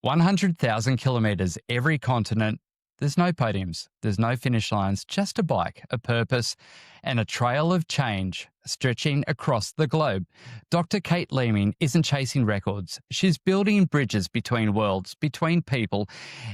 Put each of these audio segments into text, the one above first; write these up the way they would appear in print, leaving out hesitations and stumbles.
100,000 kilometres, every continent. There's no podiums, there's no finish lines, just a bike, a purpose, and a trail of change stretching across the globe. Dr. Kate Leeming isn't chasing records. She's building bridges between worlds, between people,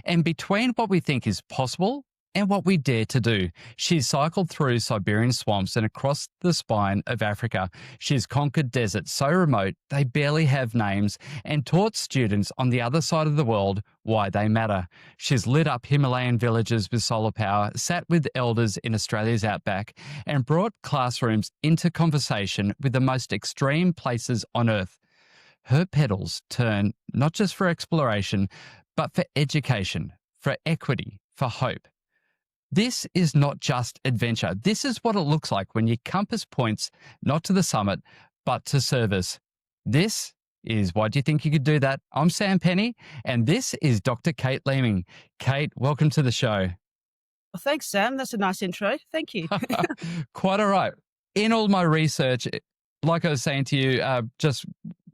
and between what we think is possible and what we dare to do. She's cycled through Siberian swamps and across the spine of Africa. She's conquered deserts so remote they barely have names and taught students on the other side of the world why they matter. She's lit up Himalayan villages with solar power, sat with elders in Australia's outback, and brought classrooms into conversation with the most extreme places on Earth. Her pedals turn not just for exploration, but for education, for equity, for hope. This is not just adventure. This is what it looks like when your compass points not to the summit, but to service. This is Why Do You Think You Could Do That? I'm Sam Penny, and this is Dr. Kate Leeming. Kate, welcome to the show. Well, thanks, Sam. That's a nice intro. Thank you. Quite all right. In all my research, like I was saying to you just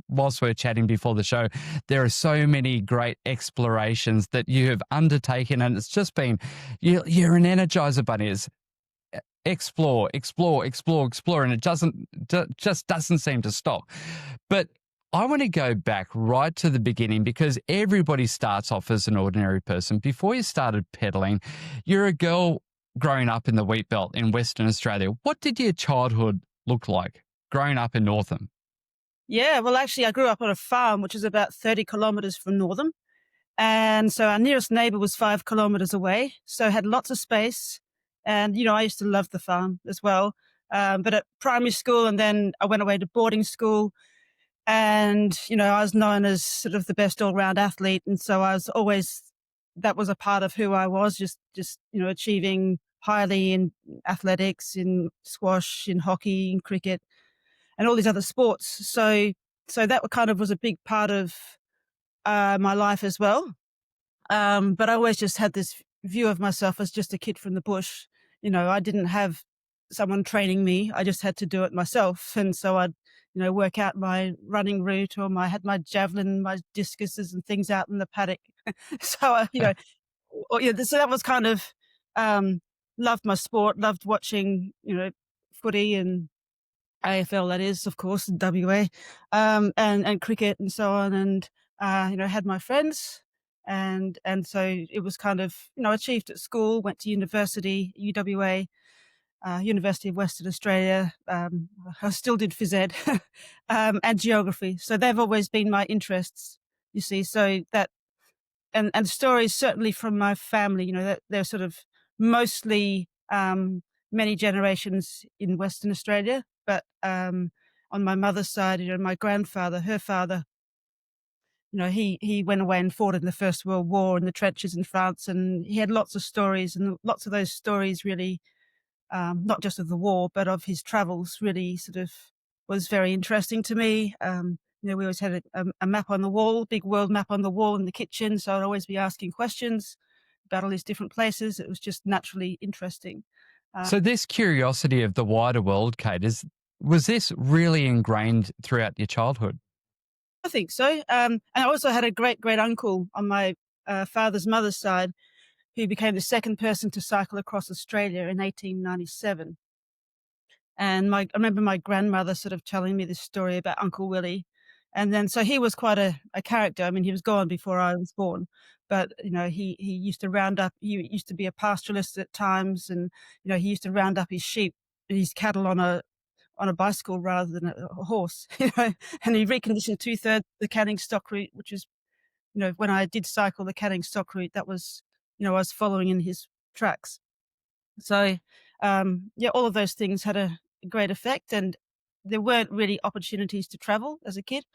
whilst we're chatting before the show, there are so many great explorations that you have undertaken, and it's just been, you're an energizer bunny. It's explore, and it just doesn't seem to stop. But I want to go back right to the beginning, because everybody starts off as an ordinary person. Before you started pedaling, you're a girl growing up in the wheat belt in Western Australia. What did your childhood look like growing up in Northam? Yeah, well, actually, I grew up on a farm, which is about 30 kilometres from Northam. And so our nearest neighbour was 5 kilometres away. So I had lots of space. And, I used to love the farm as well. But at primary school, and then I went away to boarding school. And, I was known as sort of the best all-round athlete. And so I was always, that was a part of who I was, just achieving highly in athletics, in squash, in hockey, in cricket, and all these other sports. So that kind of was a big part of my life as well. But I always just had this view of myself as just a kid from the bush. I didn't have someone training me. I just had to do it myself. And so I'd, work out my running route, or I had my javelin, my discuses and things out in the paddock. So, so that was kind of, loved my sport, loved watching, footy and AFL, that is, of course, and WA, and cricket and so on. And, had my friends. And so it was kind of, achieved at school, went to university, UWA, University of Western Australia. I still did phys ed, and geography. So they've always been my interests, you see. So that, and stories certainly from my family, that they're sort of mostly, many generations in Western Australia. But on my mother's side, my grandfather, her father, he went away and fought in the First World War in the trenches in France, and he had lots of stories, and lots of those stories really, not just of the war, but of his travels, really sort of was very interesting to me. We always had a map on the wall, big world map on the wall in the kitchen, so I'd always be asking questions about all these different places. It was just naturally interesting. So this curiosity of the wider world, Kate, was this really ingrained throughout your childhood? I think so. And I also had a great uncle on my father's mother's side, who became the second person to cycle across Australia in 1897. And I remember my grandmother sort of telling me this story about Uncle Willie. And then, so he was quite a character. I mean, he was gone before I was born, but, he used to round up, he used to be a pastoralist at times. And, he used to round up his sheep, his cattle on a bicycle rather than a horse, and he reconditioned 2/3 the Canning stock route, which is, when I did cycle the Canning stock route, that was, I was following in his tracks. So, all of those things had a great effect, and there weren't really opportunities to travel as a kid.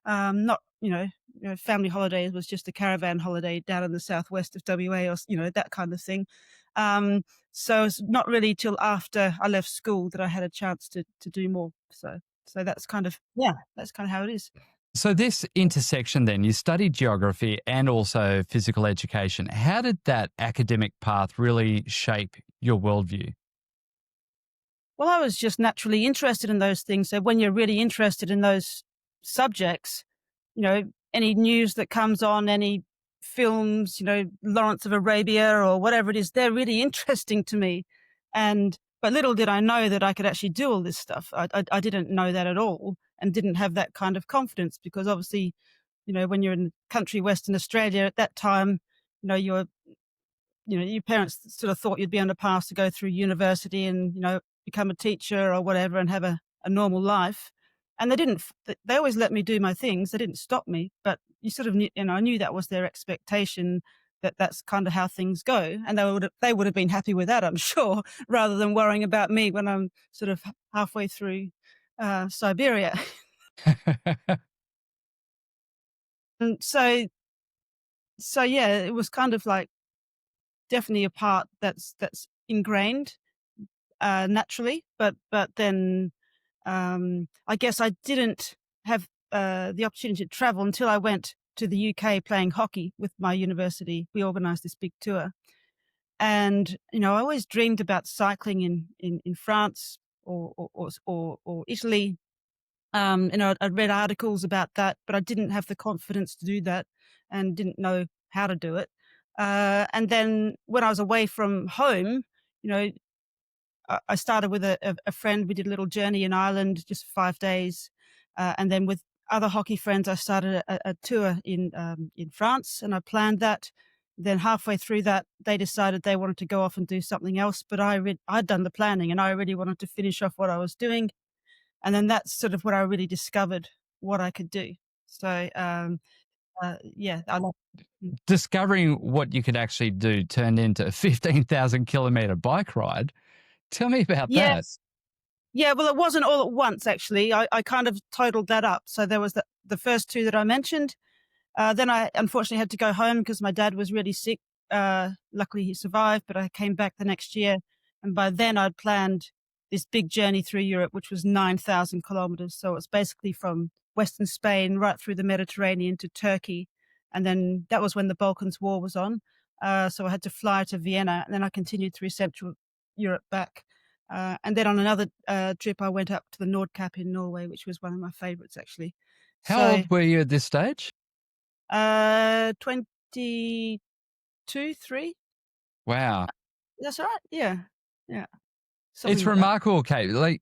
Not, family holidays was just a caravan holiday down in the southwest of WA, or, that kind of thing. So it's not really till after I left school that I had a chance to do more. So that's kind of, that's kind of how it is. So this intersection then, you studied geography and also physical education. How did that academic path really shape your worldview? Well, I was just naturally interested in those things. So when you're really interested in those subjects, any news that comes on, any films, Lawrence of Arabia or whatever it is, they're really interesting to me. But little did I know that I could actually do all this stuff. I didn't know that at all, and didn't have that kind of confidence, because obviously, when you're in country Western Australia at that time, you're your parents sort of thought you'd be on a path to go through university and, become a teacher or whatever and have a normal life. And they didn't, they always let me do my things. They didn't stop me, but you sort of knew, I knew that was their expectation, that that's kind of how things go. And they would have been happy with that, I'm sure, rather than worrying about me when I'm sort of halfway through Siberia. And so yeah, it was kind of like definitely a part that's ingrained naturally, but then I guess I didn't have the opportunity to travel until I went to the UK playing hockey with my university. We organised this big tour, and I always dreamed about cycling in France or Italy. I'd read articles about that, but I didn't have the confidence to do that, and didn't know how to do it. And then when I was away from home, you know, I started with a friend. We did a little journey in Ireland, just 5 days, and then with other hockey friends, I started a tour in France, and I planned that. Then halfway through that, they decided they wanted to go off and do something else, but I'd done the planning, and I really wanted to finish off what I was doing. And then that's sort of what I really discovered what I could do. So yeah, I love. Discovering what you could actually do turned into a 15,000 kilometer bike ride. Tell me about that. Yes. Yeah, well, it wasn't all at once, actually. I kind of totaled that up. So there was the first two that I mentioned. Then I unfortunately had to go home because my dad was really sick. Luckily, he survived, but I came back the next year. And by then, I'd planned this big journey through Europe, which was 9,000 kilometers. So it's basically from Western Spain right through the Mediterranean to Turkey. And then that was when the Balkans War was on. So I had to fly to Vienna, and then I continued through Central Europe back. And then on another trip, I went up to the Nordkapp in Norway, which was one of my favorites, actually. How So old were you at this stage? 22, 3. Wow. That's all right. Yeah. Yeah. It's Something like that. remarkable, Kate. Like,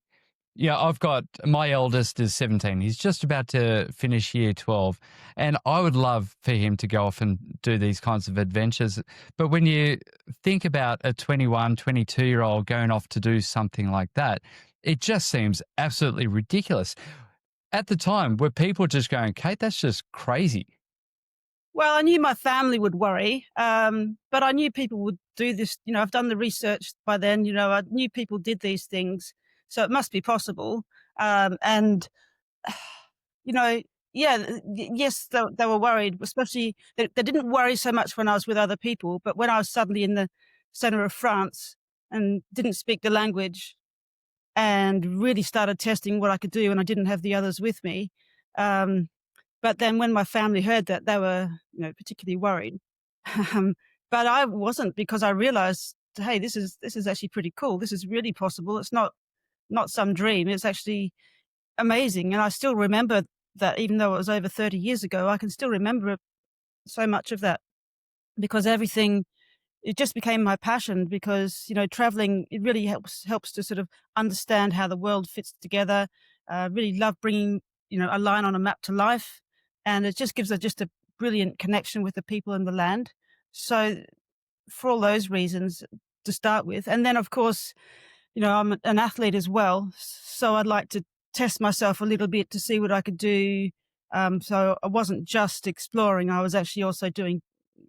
yeah, I've got my eldest is 17. He's just about to finish year 12. And I would love for him to go off and do these kinds of adventures. But when you think about a 21, 22-year-old going off to do something like that, it just seems absolutely ridiculous. At the time, were people just going, Kate, that's just crazy? Well, I knew my family would worry, but I knew people would do this. I've done the research by then. I knew people did these things, so it must be possible. And you know, yeah, yes, they were worried, especially they didn't worry so much when I was with other people, but when I was suddenly in the center of France and didn't speak the language and really started testing what I could do, and I didn't have the others with me. But then when my family heard that, they were, particularly worried. Um, but I wasn't, because I realized, hey, this is actually pretty cool. This is really possible. It's not some dream. It's actually amazing. And I still remember that, even though it was over 30 years ago, I can still remember so much of that, because everything, it just became my passion, because, traveling, it really helps to sort of understand how the world fits together. Really love bringing, a line on a map to life. And it just gives just a brilliant connection with the people in the land. So for all those reasons to start with. And then, of course, I'm an athlete as well. So I'd like to test myself a little bit to see what I could do. So I wasn't just exploring. I was actually also doing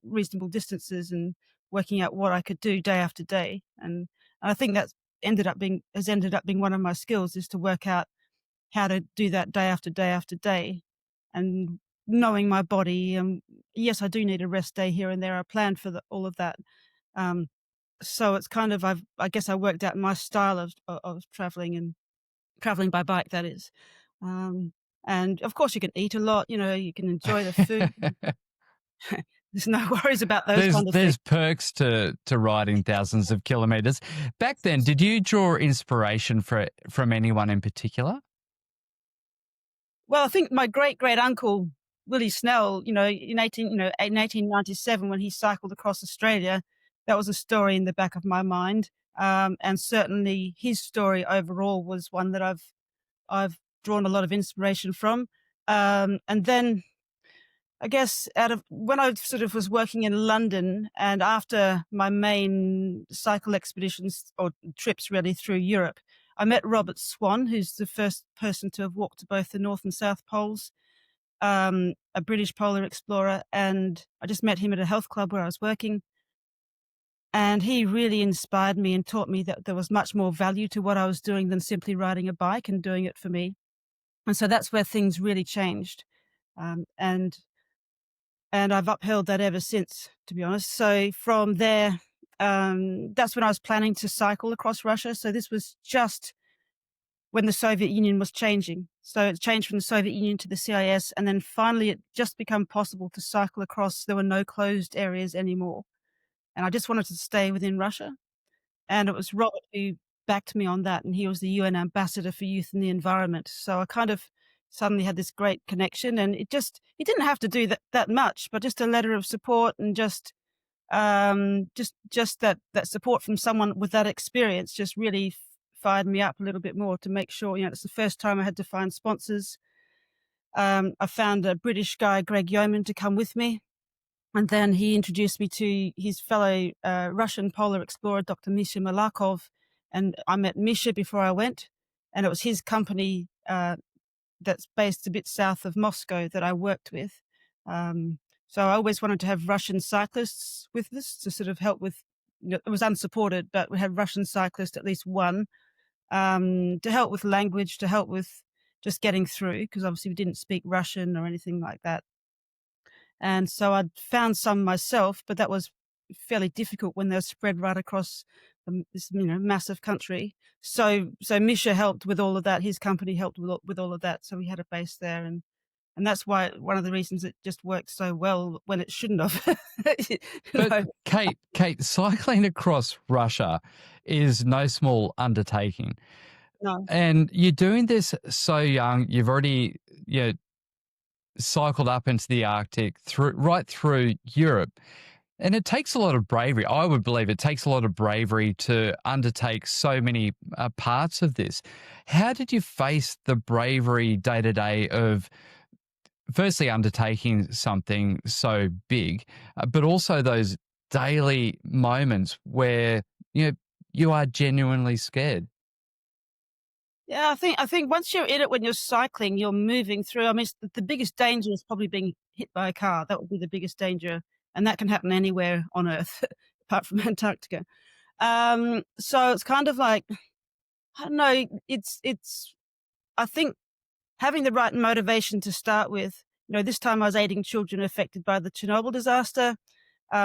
reasonable distances and working out what I could do day after day. And I think that's has ended up being one of my skills, is to work out how to do that day after day after day, and knowing my body. Yes, I do need a rest day here and there. I planned for all of that. So it's kind of, I guess I worked out my style of traveling, and traveling by bike, that is. And of course you can eat a lot, you can enjoy the food. There's no worries about those kind of things. There's perks to riding thousands of kilometers. Back then, did you draw inspiration from anyone in particular? Well, I think my great great uncle Willie Snell, in 1897 when he cycled across Australia, that was a story in the back of my mind. And certainly his story overall was one that I've drawn a lot of inspiration from. And then I guess out of when I sort of was working in London and after my main cycle expeditions or trips really through Europe, I met Robert Swan, who's the first person to have walked to both the North and South Poles, a British polar explorer. And I just met him at a health club where I was working. And he really inspired me and taught me that there was much more value to what I was doing than simply riding a bike and doing it for me. And so that's where things really changed. Um, and and I've upheld that ever since, to be honest. So from there, that's when I was planning to cycle across Russia. So this was just when the Soviet Union was changing. So it changed from the Soviet Union to the CIS, and then finally it just became possible to cycle across. There were no closed areas anymore, and I just wanted to stay within Russia. And it was Robert who backed me on that, and he was the UN ambassador for youth and the environment. So I kind of suddenly had this great connection, and he didn't have to do that much, but just a letter of support and just that support from someone with that experience just really fired me up a little bit more to make sure, it's the first time I had to find sponsors. I found a British guy, Greg Yeoman, to come with me. And then he introduced me to his fellow Russian polar explorer, Dr. Misha Malakov. And I met Misha before I went. And it was his company that's based a bit south of Moscow that I worked with. So I always wanted to have Russian cyclists with us to sort of help with, it was unsupported, but we had Russian cyclists, at least one, to help with language, to help with just getting through, because obviously we didn't speak Russian or anything like that. And so I'd found some myself, but that was fairly difficult when they're spread right across this, massive country. So Misha helped with all of that. His company helped with all of that. So we had a base there, and that's why one of the reasons it just worked so well when it shouldn't have. You But know? Kate, cycling across Russia is no small undertaking. No. And you're doing this so young. You've already, cycled up into the Arctic, right through Europe. And it takes a lot of bravery. I would believe it takes a lot of bravery to undertake so many parts of this. How did you face the bravery day to day of firstly undertaking something so big, but also those daily moments where, you are genuinely scared? Yeah, I think once you're in it, when you're cycling, you're moving through. I mean, the biggest danger is probably being hit by a car. That would be the biggest danger, and that can happen anywhere on Earth, apart from Antarctica. So it's kind of like, I don't know. It's. I think having the right motivation to start with. This time I was aiding children affected by the Chernobyl disaster,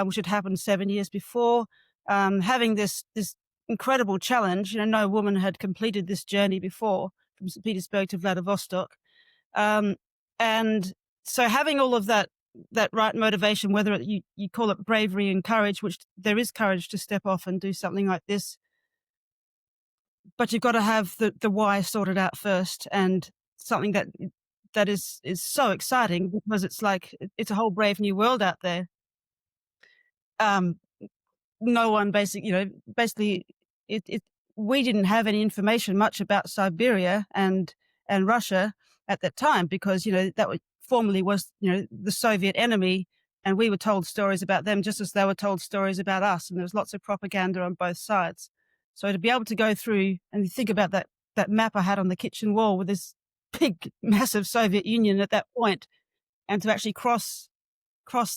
which had happened 7 years before. Having this incredible challenge. No woman had completed this journey before from St. Petersburg to Vladivostok. Um, and so having all of that right motivation, whether you call it bravery and courage, which there is courage to step off and do something like this, but you've got to have the why sorted out first, and something that is so exciting because it's like it's a whole brave new world out there. Um, no one basically it we didn't have any information much about Siberia and Russia at that time because that formerly was the Soviet enemy, and we were told stories about them just as they were told stories about us, and there was lots of propaganda on both sides. So to be able to go through and think about that map I had on the kitchen wall with this big massive Soviet Union at that point, and to actually cross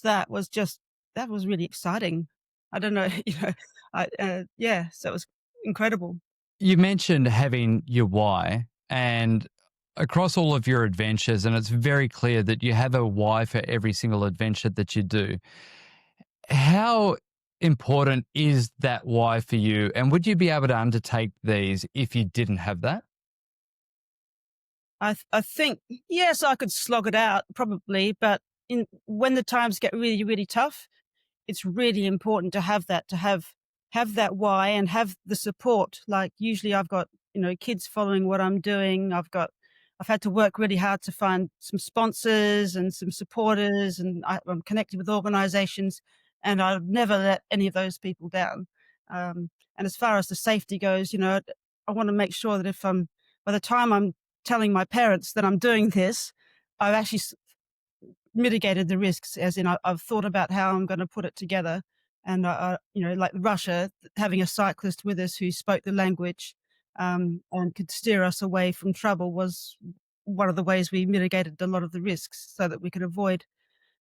that was really exciting. I don't know, so it was incredible. You mentioned having your why, and across all of your adventures, and it's very clear that you have a why for every single adventure that you do. How important is that why for you? And would you be able to undertake these if you didn't have that? I think, yes, I could slog it out probably, but when the times get really, really tough, it's really important to have that, have that why and have the support. Like usually I've got, kids following what I'm doing. I've got I've had to work really hard to find some sponsors and some supporters, and I'm connected with organizations, and I've never let any of those people down. And as far as the safety goes, I want to make sure that by the time I'm telling my parents that I'm doing this, I've actually mitigated the risks, as in I've thought about how I'm going to put it together. And, like Russia, having a cyclist with us who spoke the language and could steer us away from trouble was one of the ways we mitigated a lot of the risks so that we could avoid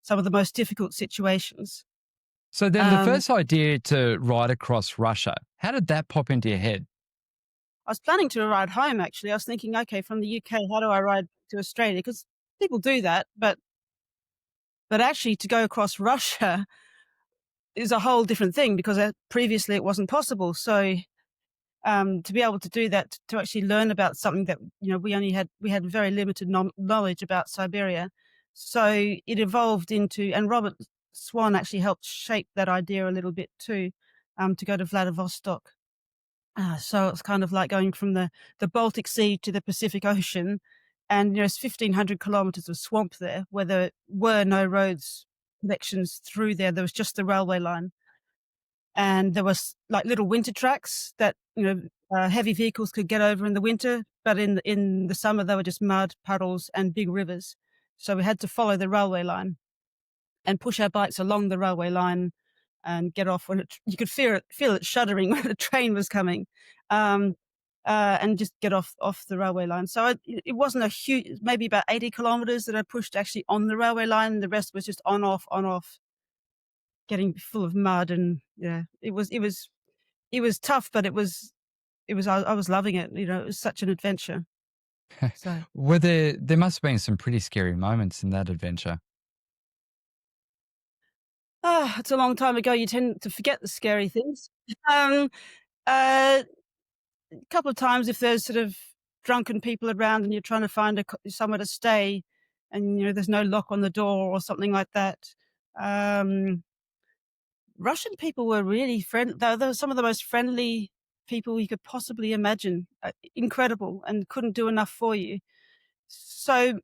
some of the most difficult situations. So then the Um, first idea to ride across Russia, how did that pop into your head? I was planning to ride home, actually. I was thinking, okay, from the UK, how do I ride to Australia? Because people do that, but actually to go across Russia is a whole different thing because previously it wasn't possible. So to be able to do that, to actually learn about something that we had very limited knowledge about Siberia. So it evolved into, and Robert Swan actually helped shape that idea a little bit too, to go to Vladivostok. So it's kind of like going from the Baltic Sea to the Pacific Ocean, and it's 1,500 kilometers of swamp there, where there were no roads connections through there. There was just the railway line, and there was like little winter tracks that heavy vehicles could get over in the winter, but in the summer they were just mud puddles and big rivers. So we had to follow the railway line and push our bikes along the railway line and get off when you could feel it shuddering when the train was coming, um, and just get off the railway line. So it wasn't a huge, maybe about 80 kilometers that I pushed actually on the railway line. The rest was just on off, getting full of mud, and yeah, it was tough, but I was loving it. It was such an adventure. So Were there must have been some pretty scary moments in that adventure. it's a long time ago. You tend to forget the scary things. Um, uh, a couple of times, if there's sort of drunken people around and you're trying to find somewhere to stay, and there's no lock on the door or something like that. Um, Russian people were really friendly. They were some of the most friendly people you could possibly imagine. Incredible, and couldn't do enough for you. So,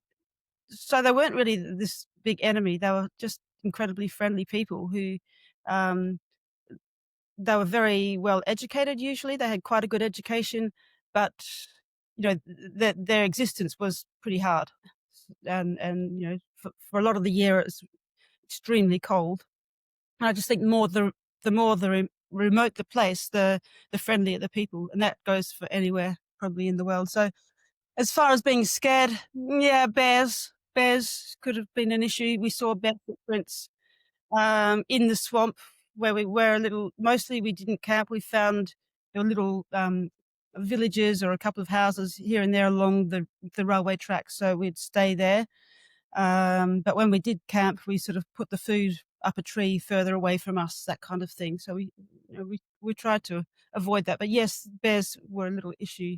so they weren't really this big enemy. They were just incredibly friendly people who, um, they were very well educated. Usually, they had quite a good education, but their existence was pretty hard, and for a lot of the year it's extremely cold. And I just think the more remote the place, the friendlier the people, and that goes for anywhere probably in the world. So as far as being scared, yeah, bears could have been an issue. We saw bear footprints in the swamp where we were a little. Mostly we didn't camp. We found there were little villages or a couple of houses here and there along the railway tracks, so we'd stay there. But when we did camp, we sort of put the food up a tree further away from us, that kind of thing. So we tried to avoid that. But yes, bears were a little issue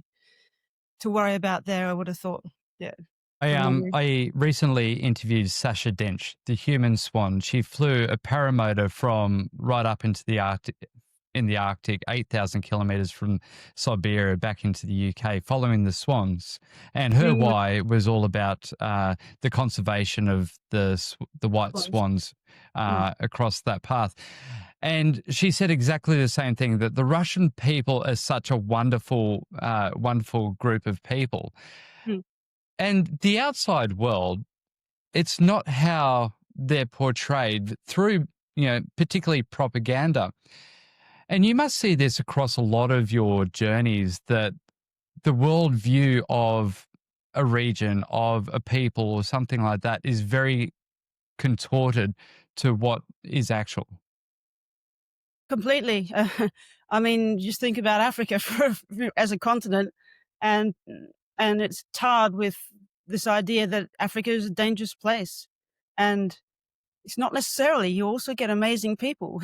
to worry about there, I would have thought. Yeah, for memory. I recently interviewed Sasha Dench, the human swan. She flew a paramotor from right up into the Arctic, 8,000 kilometers from Siberia back into the UK, following the swans. And her Mm, why was all about the conservation of the white was. swans Mm, across that path. And she said exactly the same thing, that the Russian people are such a wonderful, wonderful group of people. mm. And the outside world, it's not how they're portrayed through, particularly propaganda. And you must see this across a lot of your journeys, that the worldview of a region, of a people, or something like that is very contorted to what is actual. Completely. I mean, just think about Africa as a continent, and it's tarred with this idea that Africa is a dangerous place, and it's not necessarily. You also get amazing people,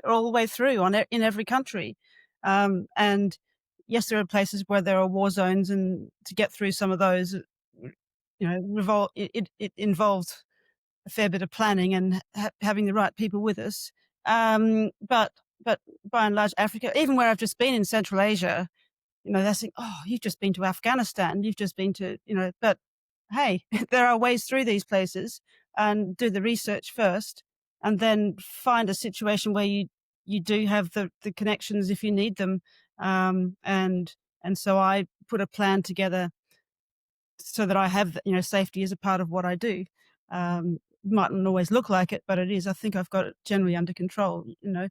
all the way through in every country. And yes, there are places where there are war zones, and to get through some of those, it involved a fair bit of planning and having the right people with us. But by and large, Africa, even where I've just been in Central Asia, they're saying, "Oh, you've just been to Afghanistan. You've just been to," but hey, there are ways through these places, and do the research first, and then find a situation where you do have the connections if you need them. And so I put a plan together so that I have, safety as a part of what I do. Mightn't always look like it, but it is. I think I've got it generally under control, And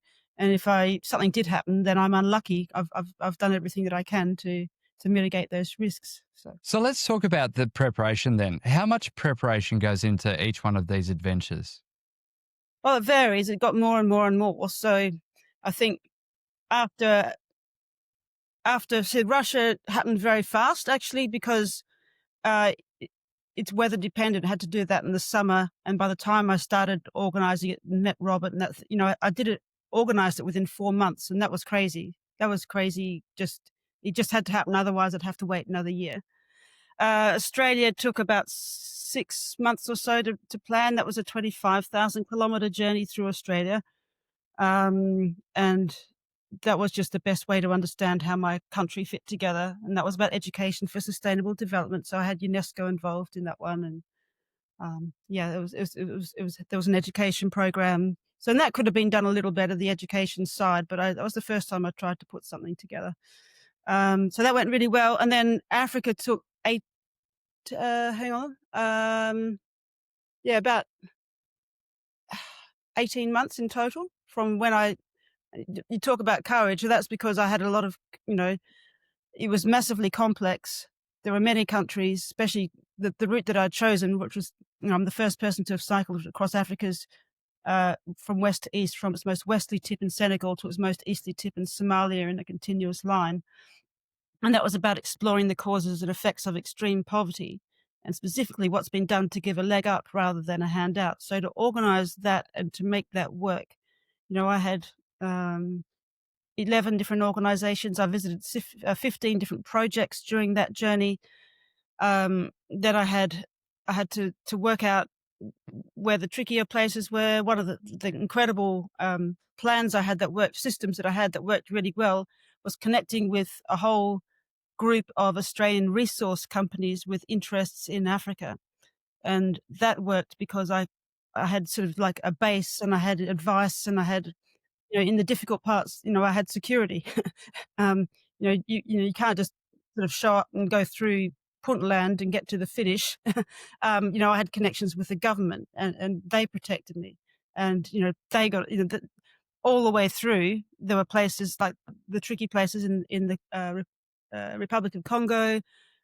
if something did happen, then I'm unlucky. I've done everything that I can to mitigate those risks. So let's talk about the preparation then. How much preparation goes into each one of these adventures? Well, it varies. It got more and more and more. So I think after so Russia happened very fast, actually, because uh, it's weather dependent. I had to do that in the summer, and by the time I started organizing it and met Robert, and that, I did it, organized it within 4 months, and that was crazy. That was crazy. It just had to happen. Otherwise, I'd have to wait another year. Australia took about 6 months or so to plan. That was a 25,000-kilometer journey through Australia, and that was just the best way to understand how my country fit together. And that was about education for sustainable development. So I had UNESCO involved in that one, and yeah, there was an education program. So and that could have been done a little better, the education side, but that was the first time I tried to put something together. So that went really well. And then Africa took hang on, yeah, about 18 months in total from when you talk about courage. That's because I had a lot of, it was massively complex. There were many countries, especially the route that I'd chosen, which was, I'm the first person to have cycled across Africa's from west to east, from its most westerly tip in Senegal to its most easterly tip in Somalia in a continuous line. And that was about exploring the causes and effects of extreme poverty, and specifically what's been done to give a leg up rather than a handout. So to organize that and to make that work, I had 11 different organizations. I visited 15 different projects during that journey. That I had to work out where the trickier places were. One of the incredible plans I had that worked, systems that I had that worked really well, was connecting with a whole group of Australian resource companies with interests in Africa. And that worked because I had sort of like a base, and I had advice, and I had, in the difficult parts, I had security. um, you can't just sort of show up and go through Puntland and get to the finish. I had connections with the government, and they protected me. And, they got, all the way through, there were places like the tricky places in the Republic of Congo.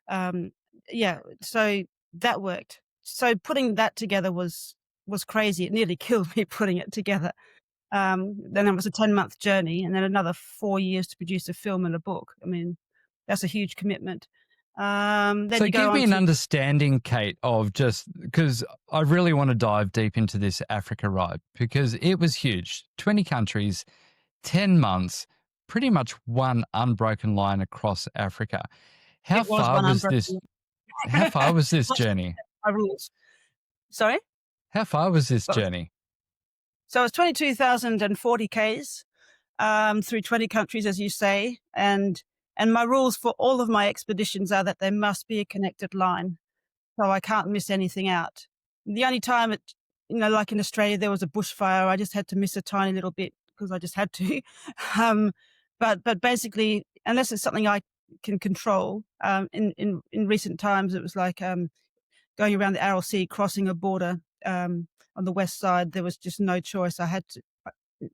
Um, yeah, so that worked. So putting that together was crazy. It nearly killed me putting it together. Then it was a 10-month journey, and then another 4 years to produce a film and a book. I mean, that's a huge commitment. Then So you go give on me an to understanding, Kate, of just because I really want to dive deep into this Africa ride because it was huge. 20 countries, 10 months, pretty much one unbroken line across Africa. How it was far one was this? unbroken. How far was this journey? My rules. Sorry? How far was this What was journey? So it's 22,040 Ks through 20 countries, as you say. And my rules for all of my expeditions are that there must be a connected line. So I can't miss anything out. The only time like in Australia, there was a bushfire, I just had to miss a tiny little bit because I just had to. um, but basically, unless it's something I can control, in recent times, it was like going around the Aral Sea, crossing a border on the west side. There was just no choice.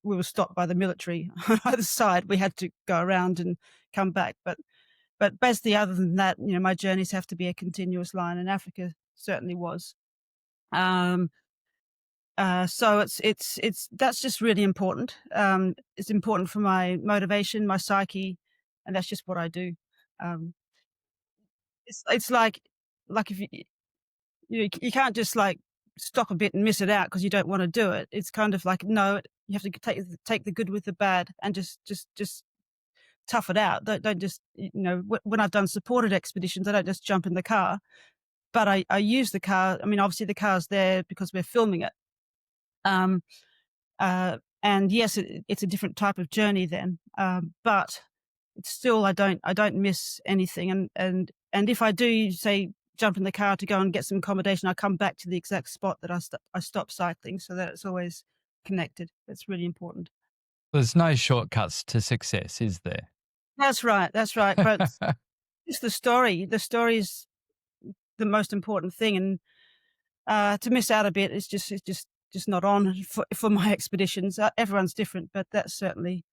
We were stopped by the military on either side. We had to go around and come back. But basically, other than that, my journeys have to be a continuous line, and Africa certainly was. Um, so it's that's just really important. It's important for my motivation, my psyche, and that's just what I do. Um, it's like if you can't just like stop a bit and miss it out because you don't want to do it. It's kind of like, no, you have to take the good with the bad and just tough it out. Don't just, when I've done supported expeditions, I don't just jump in the car, but I use the car. I mean, obviously the car's there because we're filming it. And yes, it's a different type of journey then. But it's still, I don't miss anything. And if I do say jump in the car to go and get some accommodation. I come back to the exact spot that I stopped cycling, so that it's always connected. That's really important. There's no shortcuts to success, is there? That's right. That's right. But it's the story. The story's the most important thing, and to miss out a bit is just not on for my expeditions. Everyone's different, but that's certainly,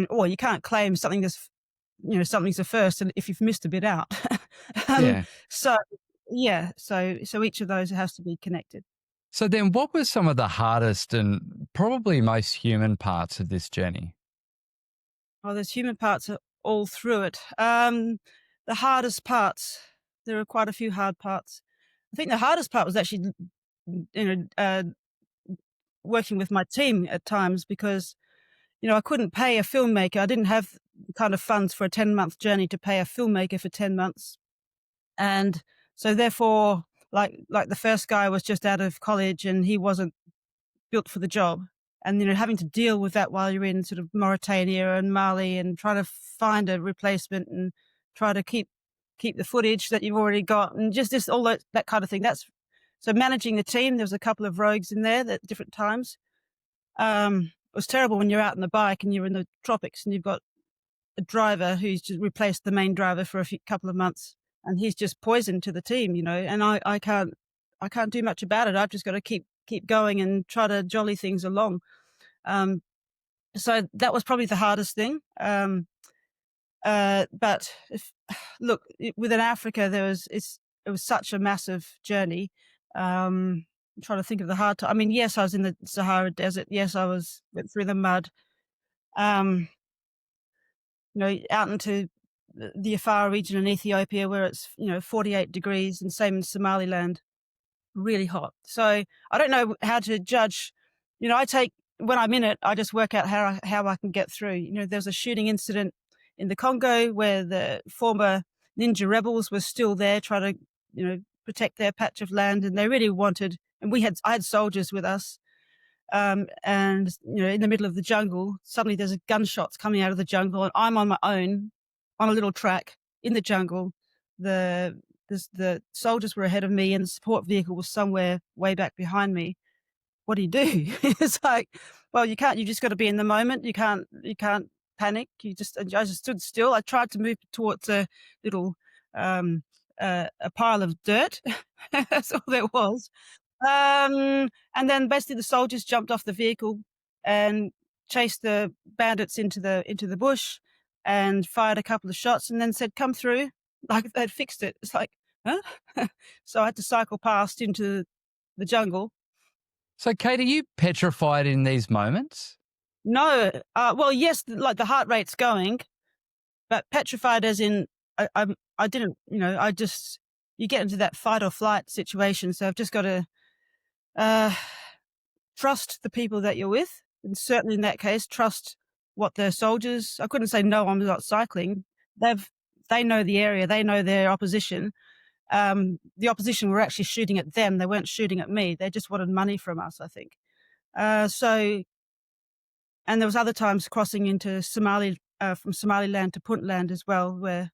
or you can't claim something that's, something's a first, and if you've missed a bit out. um, Yeah. so yeah, so each of those has to be connected. So then what were some of the hardest and probably most human parts of this journey? Oh, there's human parts all through it. The hardest parts, there are quite a few hard parts. I think the hardest part was actually, working with my team at times because, I couldn't pay a filmmaker. I didn't have the kind of funds for a 10-month journey to pay a filmmaker for 10 months. And so therefore, like the first guy was just out of college and he wasn't built for the job. And, having to deal with that while you're in sort of Mauritania and Mali and try to find a replacement and try to keep the footage that you've already got and just all that kind of thing. So managing the team. There was a couple of rogues in there at different times. It was terrible when you're out on the bike and you're in the tropics and you've got a driver who's just replaced the main driver for couple of months, and he's just poison to the team, and I can't do much about it. I've just got to keep going and try to jolly things along. So that was probably the hardest thing. But look, within Africa, it was such a massive journey. I'm trying to think of the hard time. I mean, yes, I was in the Sahara Desert. Yes, went through the mud. Out into the Afar region in Ethiopia where it's, 48 degrees, and same in Somaliland, really hot. So I don't know how to judge. When I'm in it, I just work out how I can get through. There's a shooting incident in the Congo where the former ninja rebels were still there trying to, protect their patch of land, and they really wanted, and I had soldiers with us. And in the middle of the jungle, suddenly there's gunshots coming out of the jungle, and I'm on my own on a little track in the jungle. The soldiers were ahead of me, and the support vehicle was somewhere way back behind me. What do you do? It's like, well, you can't. You just got to be in the moment. You can't panic. I just stood still. I tried to move towards a little a pile of dirt. That's all there was. And then basically the soldiers jumped off the vehicle and chased the bandits into the bush and fired a couple of shots and then said, "Come through," like they'd fixed it. It's like, huh? So I had to cycle past into the jungle. So, Kate, are you petrified in these moments? No, well, yes, like the heart rate's going, but petrified as in I didn't, you get into that fight or flight situation. So I've just got to trust the people that you're with, and certainly in that case, trust what their soldiers. I couldn't say no, I'm not cycling. They know the area, they know their opposition. The opposition were actually shooting at them; they weren't shooting at me. They just wanted money from us, I think. And there was other times crossing into from Somaliland to Puntland as well, where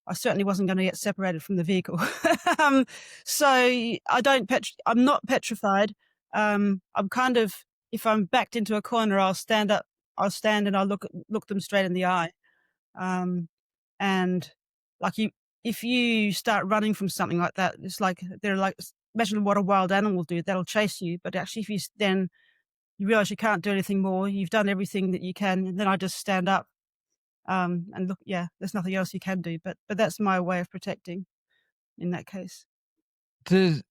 I certainly wasn't going to get separated from the vehicle. So I'm not petrified. I'm kind of, if I'm backed into a corner, I'll stand up. I'll stand and I'll look them straight in the eye. And like if you start running from something like that, it's like imagine what a wild animal will do. That'll chase you, but actually, if you realize you can't do anything more, you've done everything that you can, and then I just stand up. And look, yeah, there's nothing else you can do, but that's my way of protecting in that case. Do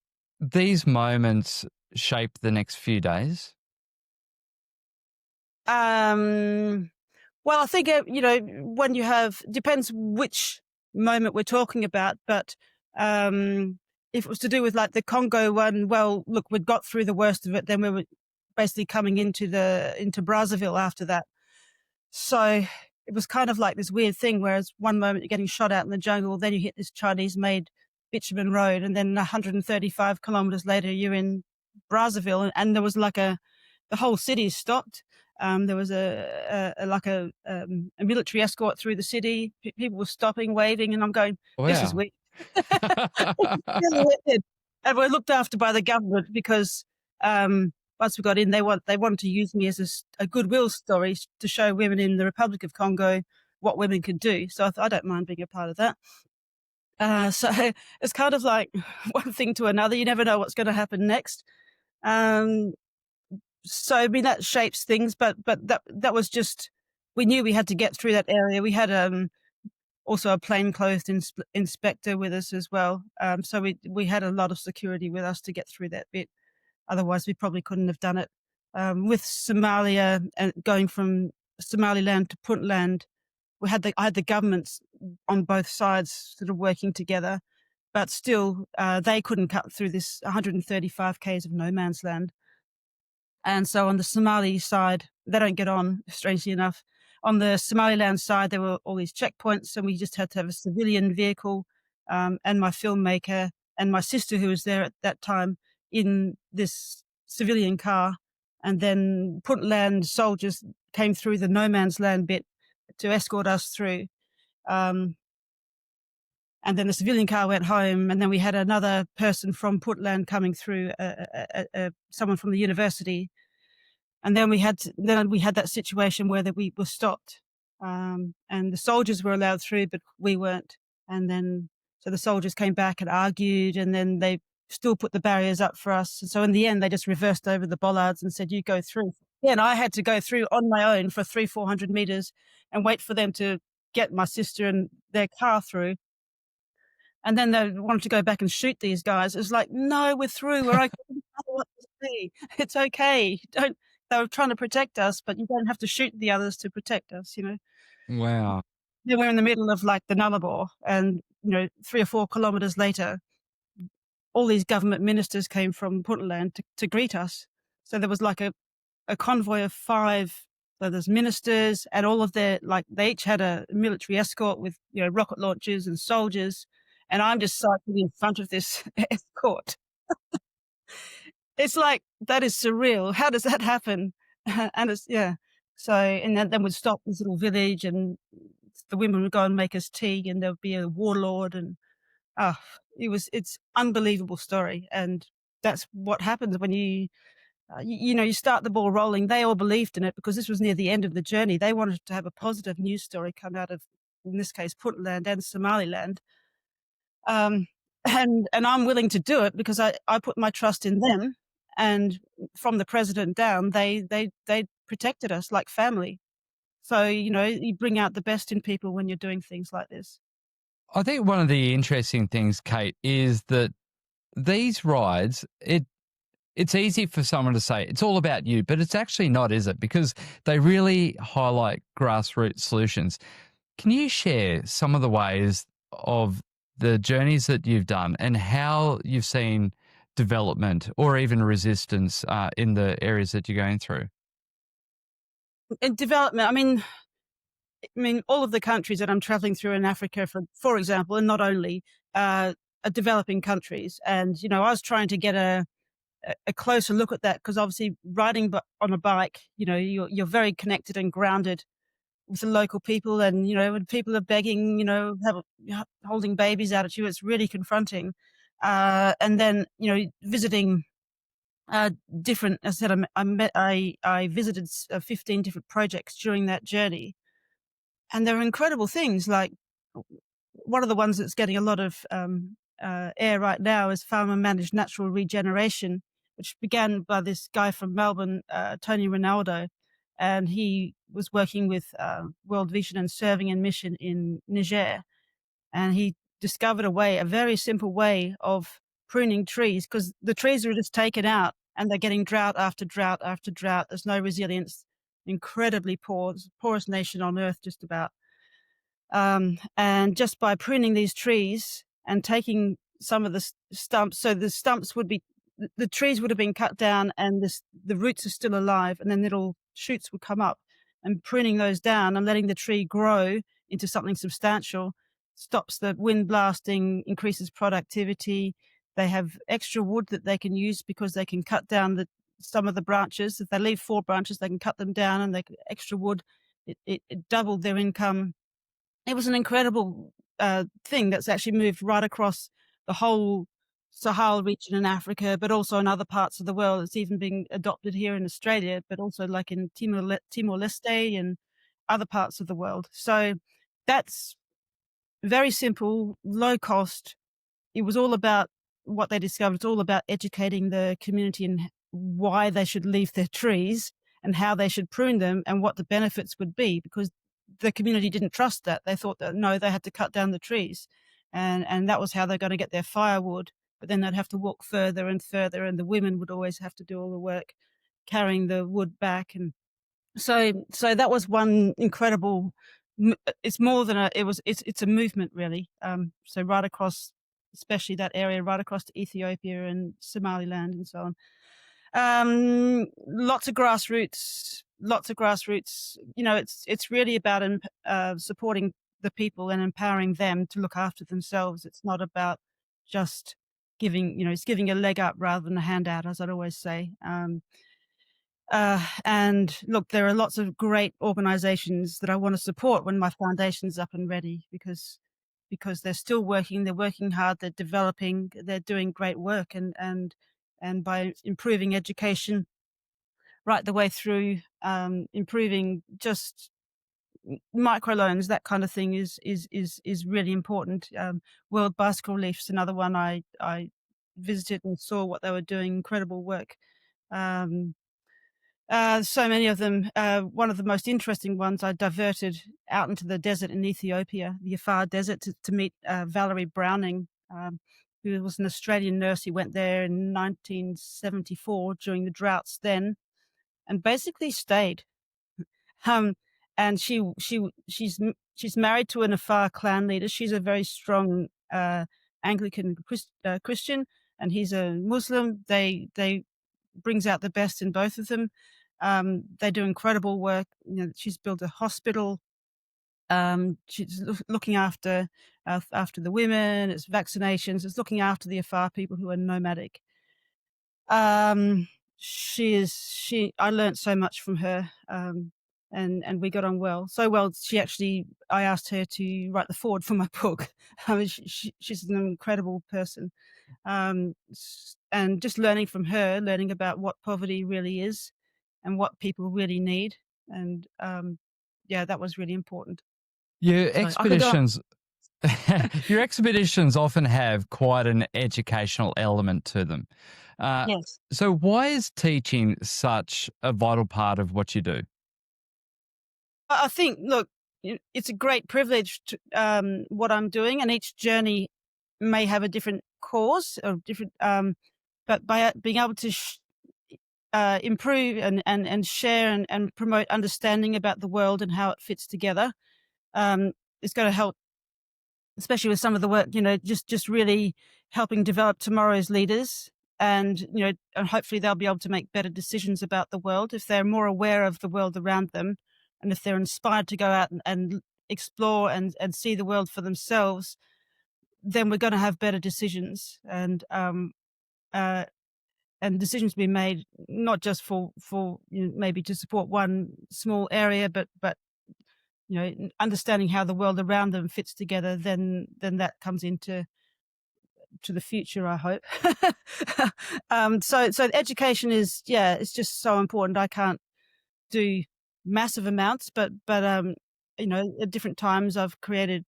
these moments shape the next few days? Well, I think, when you depends which moment we're talking about, but if it was to do with like the Congo one, well, look, we'd got through the worst of it, then we were basically coming into Brazzaville after that. So it was kind of like this weird thing, whereas one moment you're getting shot at in the jungle, then you hit this Chinese-made bitumen road, and then 135 kilometers later, you're in Brazzaville, and there was like the whole city stopped. There was a military escort through the city. People were stopping, waving, and I'm going, this is Wow. weird. Really weird. And we're looked after by the government because, once we got in, they wanted to use me as a goodwill story to show women in the Republic of Congo what women could do. So I thought, I don't mind being a part of that. So it's kind of like one thing to another. You never know what's gonna happen next. Um, so, I mean, that shapes things, but that was just we knew we had to get through that area. We had, also a plainclothed inspector with us as well. So we had a lot of security with us to get through that bit. Otherwise, we probably couldn't have done it. With Somalia and going from Somaliland to Puntland, I had the governments on both sides sort of working together, but still, they couldn't cut through this 135 k's of no man's land. And so on the Somali side, they don't get on, strangely enough. On the Somaliland side, there were all these checkpoints, and we just had to have a civilian vehicle, and my filmmaker and my sister, who was there at that time, in this civilian car. And then Puntland soldiers came through the no man's land bit to escort us through. Um, and then the civilian car went home, and then we had another person from Puntland coming through, someone from the university, and then we had that situation where that we were stopped, and the soldiers were allowed through, but we weren't. And then so the soldiers came back and argued, and then they still put the barriers up for us. And so in the end, they just reversed over the bollards and said, "You go through." Yeah, and I had to go through on my own for 400 meters and wait for them to get my sister and their car through. And then they wanted to go back and shoot these guys. It's like, "No, we're through. We're okay. I don't want to see. It's okay. Don't." They were trying to protect us, but you don't have to shoot the others to protect us, you know? Wow. Then we're in the middle of, like, the Nullarbor, and, 3 or 4 kilometers later, all these government ministers came from Puntland to greet us. So there was, like, a convoy of 5. So there's ministers and all of their, like, they each had a military escort with, rocket launchers and soldiers, and I'm just cycling in front of this escort. It's like, that is surreal. How does that happen? And it's yeah. So, and then we'd stop this little village, and the women would go and make us tea, and there would be a warlord, and, ah, it's unbelievable story, and that's what happens when you start the ball rolling. They all believed in it because this was near the end of the journey. They wanted to have a positive news story come out of, in this case, Puntland and Somaliland. Um, and I'm willing to do it because I put my trust in them, and from the president down, they protected us like family. So, you bring out the best in people when you're doing things like this. I think one of the interesting things, Kate, is that these rides, it's easy for someone to say it's all about you, but it's actually not, is it? Because they really highlight grassroots solutions. Can you share some of the ways of the journeys that you've done and how you've seen development or even resistance in the areas that you're going through? In development, I mean, all of the countries that I'm traveling through in Africa, for example, and not only, are developing countries. And, I was trying to get a closer look at that because obviously riding on a bike, you're very connected and grounded with the local people. And, when people are begging, holding babies out at you, it's really confronting. And then, visiting different, as I said, I visited 15 different projects during that journey. And there are incredible things like one of the ones that's getting a lot of air right now is farmer managed natural regeneration, which began by this guy from Melbourne, Tony Ronaldo. And he was working with World Vision and Serving and Mission in Niger. And he discovered a very simple way of pruning trees because the trees are just taken out and they're getting drought after drought after drought. There's no resilience, incredibly poor, it's the poorest nation on earth, just about. And just by pruning these trees and taking some of the stumps, so the stumps would be, the trees would have been cut down and the roots are still alive, and then little shoots would come up. And pruning those down and letting the tree grow into something substantial stops the wind blasting, increases productivity. They have extra wood that they can use because they can cut down some of the branches. If they leave 4 branches, they can cut them down and extra wood. It doubled their income. It was an incredible thing that's actually moved right across the whole Sahel region in Africa, but also in other parts of the world. It's even being adopted here in Australia, but also like in Timor-Leste and other parts of the world. So that's very simple, low cost. It was all about what they discovered. It's all about educating the community and why they should leave their trees and how they should prune them and what the benefits would be, because the community didn't trust that. They thought that no, they had to cut down the trees, and that was how they're going to get their firewood. But then they'd have to walk further and further, and the women would always have to do all the work carrying the wood back. And so that was one incredible. It's more than it's a movement, really. So right across, especially that area, right across to Ethiopia and Somaliland and so on. Lots of grassroots. You know, it's really about supporting the people and empowering them to look after themselves. It's not about just giving. You know, it's giving a leg up rather than a handout, as I'd always say. And look, there are lots of great organizations that I want to support when my foundation's up and ready, because they're still working, they're working hard, they're developing, they're doing great work, and by improving education right the way through, improving just microloans, that kind of thing is really important. World Bicycle Reef's another one I visited and saw what they were doing, incredible work. Um, so many of them. One of the most interesting ones, I diverted out into the desert in Ethiopia, the Afar Desert, to meet Valerie Browning, who was an Australian nurse who went there in 1974 during the droughts then, and basically stayed. Um, and she's married to an Afar clan leader. She's a very strong Anglican Christian, and he's a Muslim. They brings out the best in both of them. They do incredible work. You know, she's built a hospital. She's looking after the women. It's vaccinations. It's looking after the Afar people who are nomadic. I learned so much from her. And we got on well. So well, I asked her to write the foreword for my book. I mean, she's an incredible person. And just learning from her, learning about what poverty really is and what people really need. And yeah, that was really important. Your So I could go. expeditions your expeditions often have quite an educational element to them. Uh, Yes. so why is teaching such a vital part of what you do? I think, look, it's a great privilege to, what I'm doing, and each journey may have a different cause or different, but by being able to improve and share and promote understanding about the world and how it fits together, it's going to help, especially with some of the work, you know, just really helping develop tomorrow's leaders. And, you know, and hopefully they'll be able to make better decisions about the world if they're more aware of the world around them, and if they're inspired to go out and explore and see the world for themselves. Then we're going to have better decisions, uh, and decisions be made not just for you know, maybe to support one small area, but you know, understanding how the world around them fits together. Then that comes into the future, I hope. So education is, yeah, it's just so important. I can't do massive amounts, but you know, at different times I've created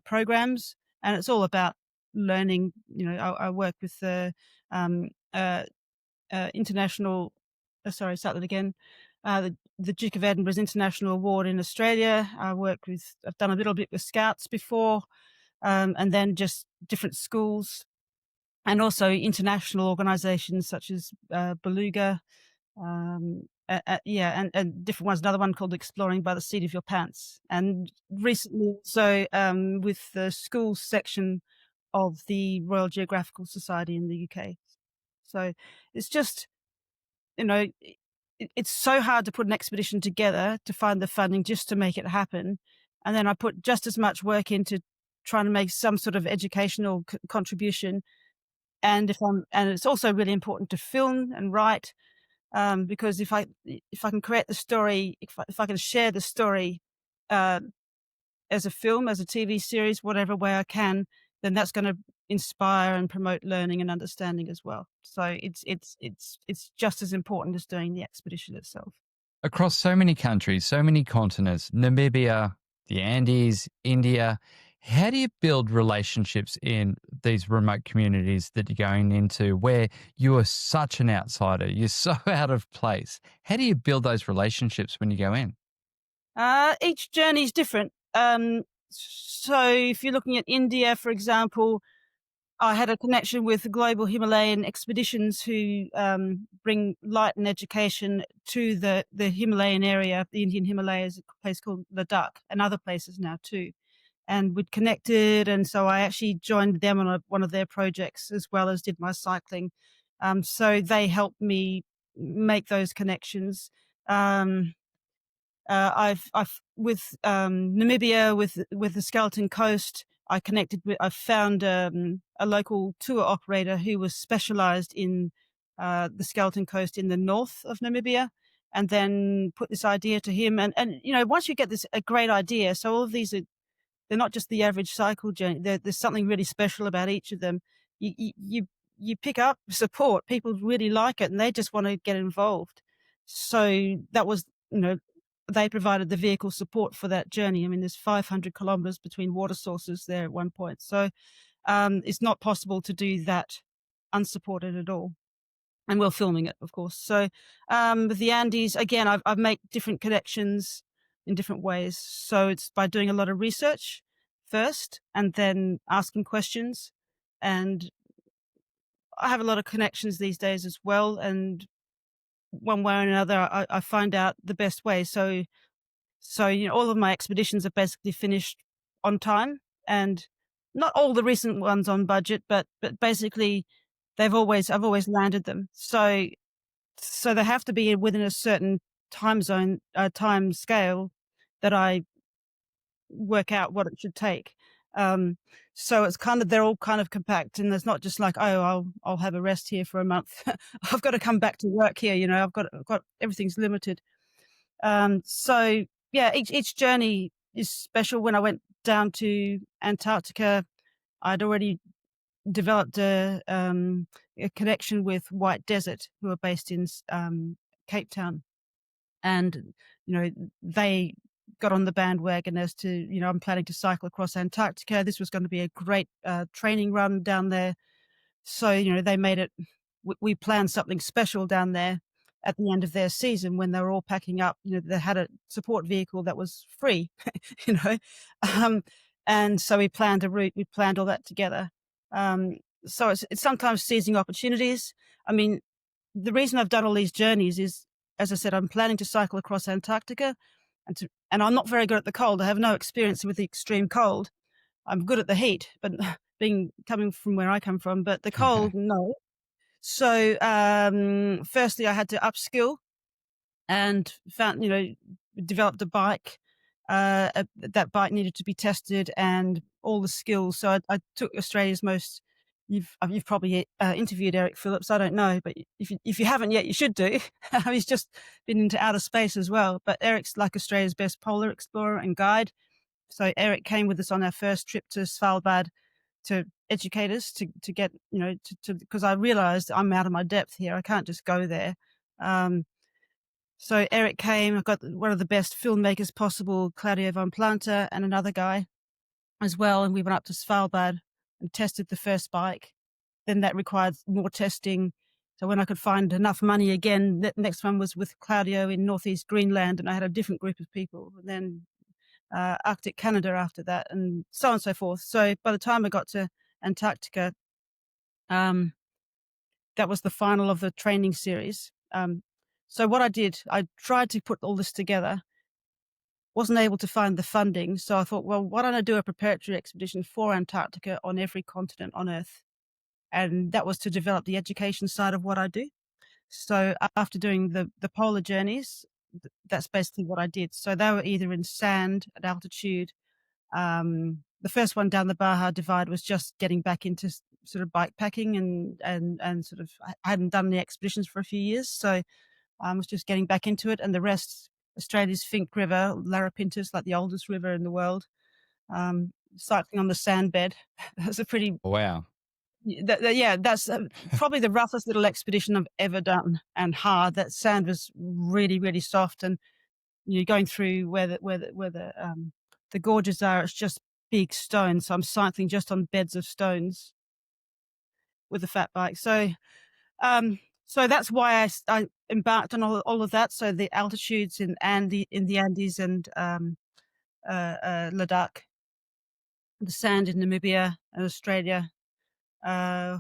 programs, and it's all about learning. You know, I work with the um, uh, international. Sorry, start that again. The Duke of Edinburgh's International Award in Australia. I've done a little bit with Scouts before, and then just different schools, and also international organisations such as Beluga. Yeah, and different ones. Another one called Exploring by the Seat of Your Pants. And recently, so with the schools section of the Royal Geographical Society in the UK. So it's just, you know, it's so hard to put an expedition together, to find the funding just to make it happen. And then I put just as much work into trying to make some sort of educational contribution. And it's also really important to film and write, because if I can create the story, if I can share the story, uh, as a film, as a TV series, whatever way I can, then that's going to inspire and promote learning and understanding as well. So it's just as important as doing the expedition itself. Across so many countries, so many continents, Namibia, the Andes, India, how do you build relationships in these remote communities that you're going into where you are such an outsider? You're so out of place. How do you build those relationships when you go in? Each journey is different. So if you're looking at India, for example, I had a connection with Global Himalayan Expeditions who bring light and education to the Himalayan area, the Indian Himalayas, a place called Ladakh, and other places now too. And we'd connected, and so I actually joined them on one of their projects as well as did my cycling. So they helped me make those connections. Um, I've with Namibia with the Skeleton Coast. I connected with. I found a local tour operator who was specialised in the Skeleton Coast in the north of Namibia, and then put this idea to him. And once you get this a great idea, so all of these are they're not just the average cycle journey. There's something really special about each of them. You pick up support. People really like it, and they just want to get involved. So that was, they provided the vehicle support for that journey. I mean, there's 500 kilometers between water sources there at one point. So it's not possible to do that unsupported at all. And we're filming it, of course. So with the Andes, again, I've made different connections in different ways. So it's by doing a lot of research first and then asking questions. And I have a lot of connections these days as well. And one way or another, I find out the best way. So all of my expeditions are basically finished on time, and not all the recent ones on budget, but basically I've always landed them. So they have to be within a certain time zone, time scale that I work out what it should take. Um, so it's kind of they're all kind of compact, and there's not just like, oh, I'll have a rest here for a month. I've got to come back to work here. I've got everything's limited. So yeah, each journey is special. When I went down to Antarctica, I'd already developed a connection with White Desert, who are based in Cape Town, and they got on the bandwagon as to I'm planning to cycle across Antarctica. This was going to be a great training run down there. So they made it. We planned something special down there at the end of their season when they were all packing up. They had a support vehicle that was free, you know, um, and so we planned a route. We planned all that together. Um, so it's sometimes seizing opportunities. I mean, the reason I've done all these journeys is, as I said, I'm planning to cycle across Antarctica, and I'm not very good at the cold. I have no experience with the extreme cold. I'm good at the heat, but coming from where I come from, but the cold, no. So, firstly, I had to upskill and developed a bike. That bike needed to be tested and all the skills. So I took Australia's most. You've probably interviewed Eric Phillips. I don't know, but if you haven't yet, you should do. He's just been into outer space as well. But Eric's like Australia's best polar explorer and guide. So Eric came with us on our first trip to Svalbard to educators to get, because I realized I'm out of my depth here. I can't just go there. So Eric came. I got one of the best filmmakers possible, Claudio von Planta, and another guy as well. And we went up to Svalbard and tested the first bike. Then that required more testing. So when I could find enough money again, the next one was with Claudio in Northeast Greenland, and I had a different group of people. And then Arctic Canada after that, and so on and so forth. So by the time I got to Antarctica, that was the final of the training series. So what I did, I tried to put all this together, wasn't able to find the funding. So I thought, well, why don't I do a preparatory expedition for Antarctica on every continent on Earth? And that was to develop the education side of what I do. So after doing the polar journeys, that's basically what I did. So they were either in sand at altitude. The first one down the Baja Divide was just getting back into sort of bike packing and sort of, I hadn't done the expeditions for a few years. So I was just getting back into it. And the rest, Australia's Finke River, Larapinta's like the oldest river in the world. cycling on the sand bed. That's a pretty Wow. yeah, that's probably the roughest little expedition I've ever done, and hard. That sand was really, really soft, and you're going through where the gorges are. It's just big stones, so I'm cycling just on beds of stones with a fat bike. So that's why I embarked on all of that. So the altitudes in the Andes and Ladakh, the sand in Namibia and Australia, uh,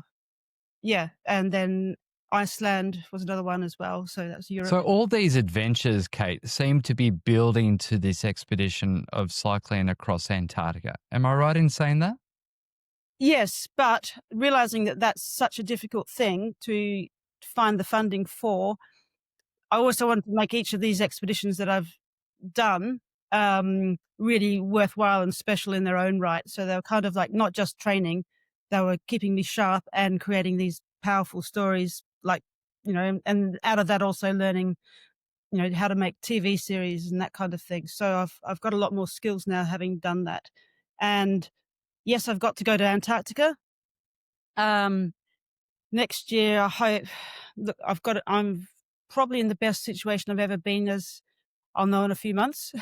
yeah, and then Iceland was another one as well. So that's Europe. So all these adventures, Kate, seem to be building to this expedition of cycling across Antarctica. Am I right in saying that? Yes, but realizing that that's such a difficult thing to find the funding for, I also wanted to make each of these expeditions that I've done really worthwhile and special in their own right. So they were kind of like not just training, they were keeping me sharp and creating these powerful stories, like, and out of that also learning, how to make TV series and that kind of thing. So I've got a lot more skills now having done that. And yes, I've got to go to Antarctica. Um, Next year, I hope. Look, I'm probably in the best situation I've ever been, as I'll know in a few months.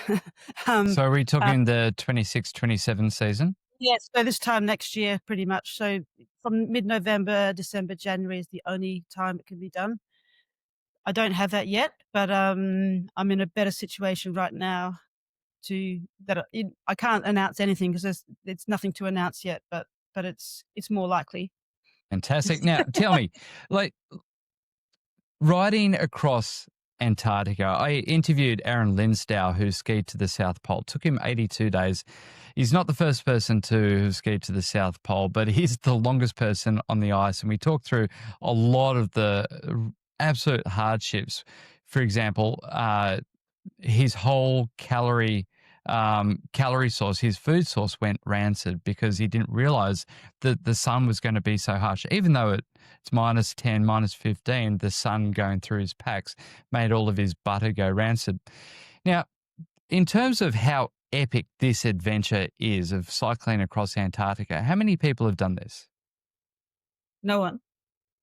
um, So are we uh, talking the 26-27 season? yes, so this time next year, pretty much. So from mid-November, December, January is the only time it can be done. I don't have that yet, but I'm in a better situation right now I can't announce anything because it's nothing to announce yet, but it's more likely. Fantastic. Now, tell me, like, riding across Antarctica, I interviewed Aaron Linstow, who skied to the South Pole. It took him 82 days. He's not the first person to have skied to the South Pole, but he's the longest person on the ice. And we talked through a lot of the absolute hardships. For example, his whole calorie source, his food source went rancid because he didn't realize that the sun was going to be so harsh. Even though it's -10, -15, the sun going through his packs made all of his butter go rancid. Now, in terms of how epic this adventure is of cycling across Antarctica, how many people have done this? No one.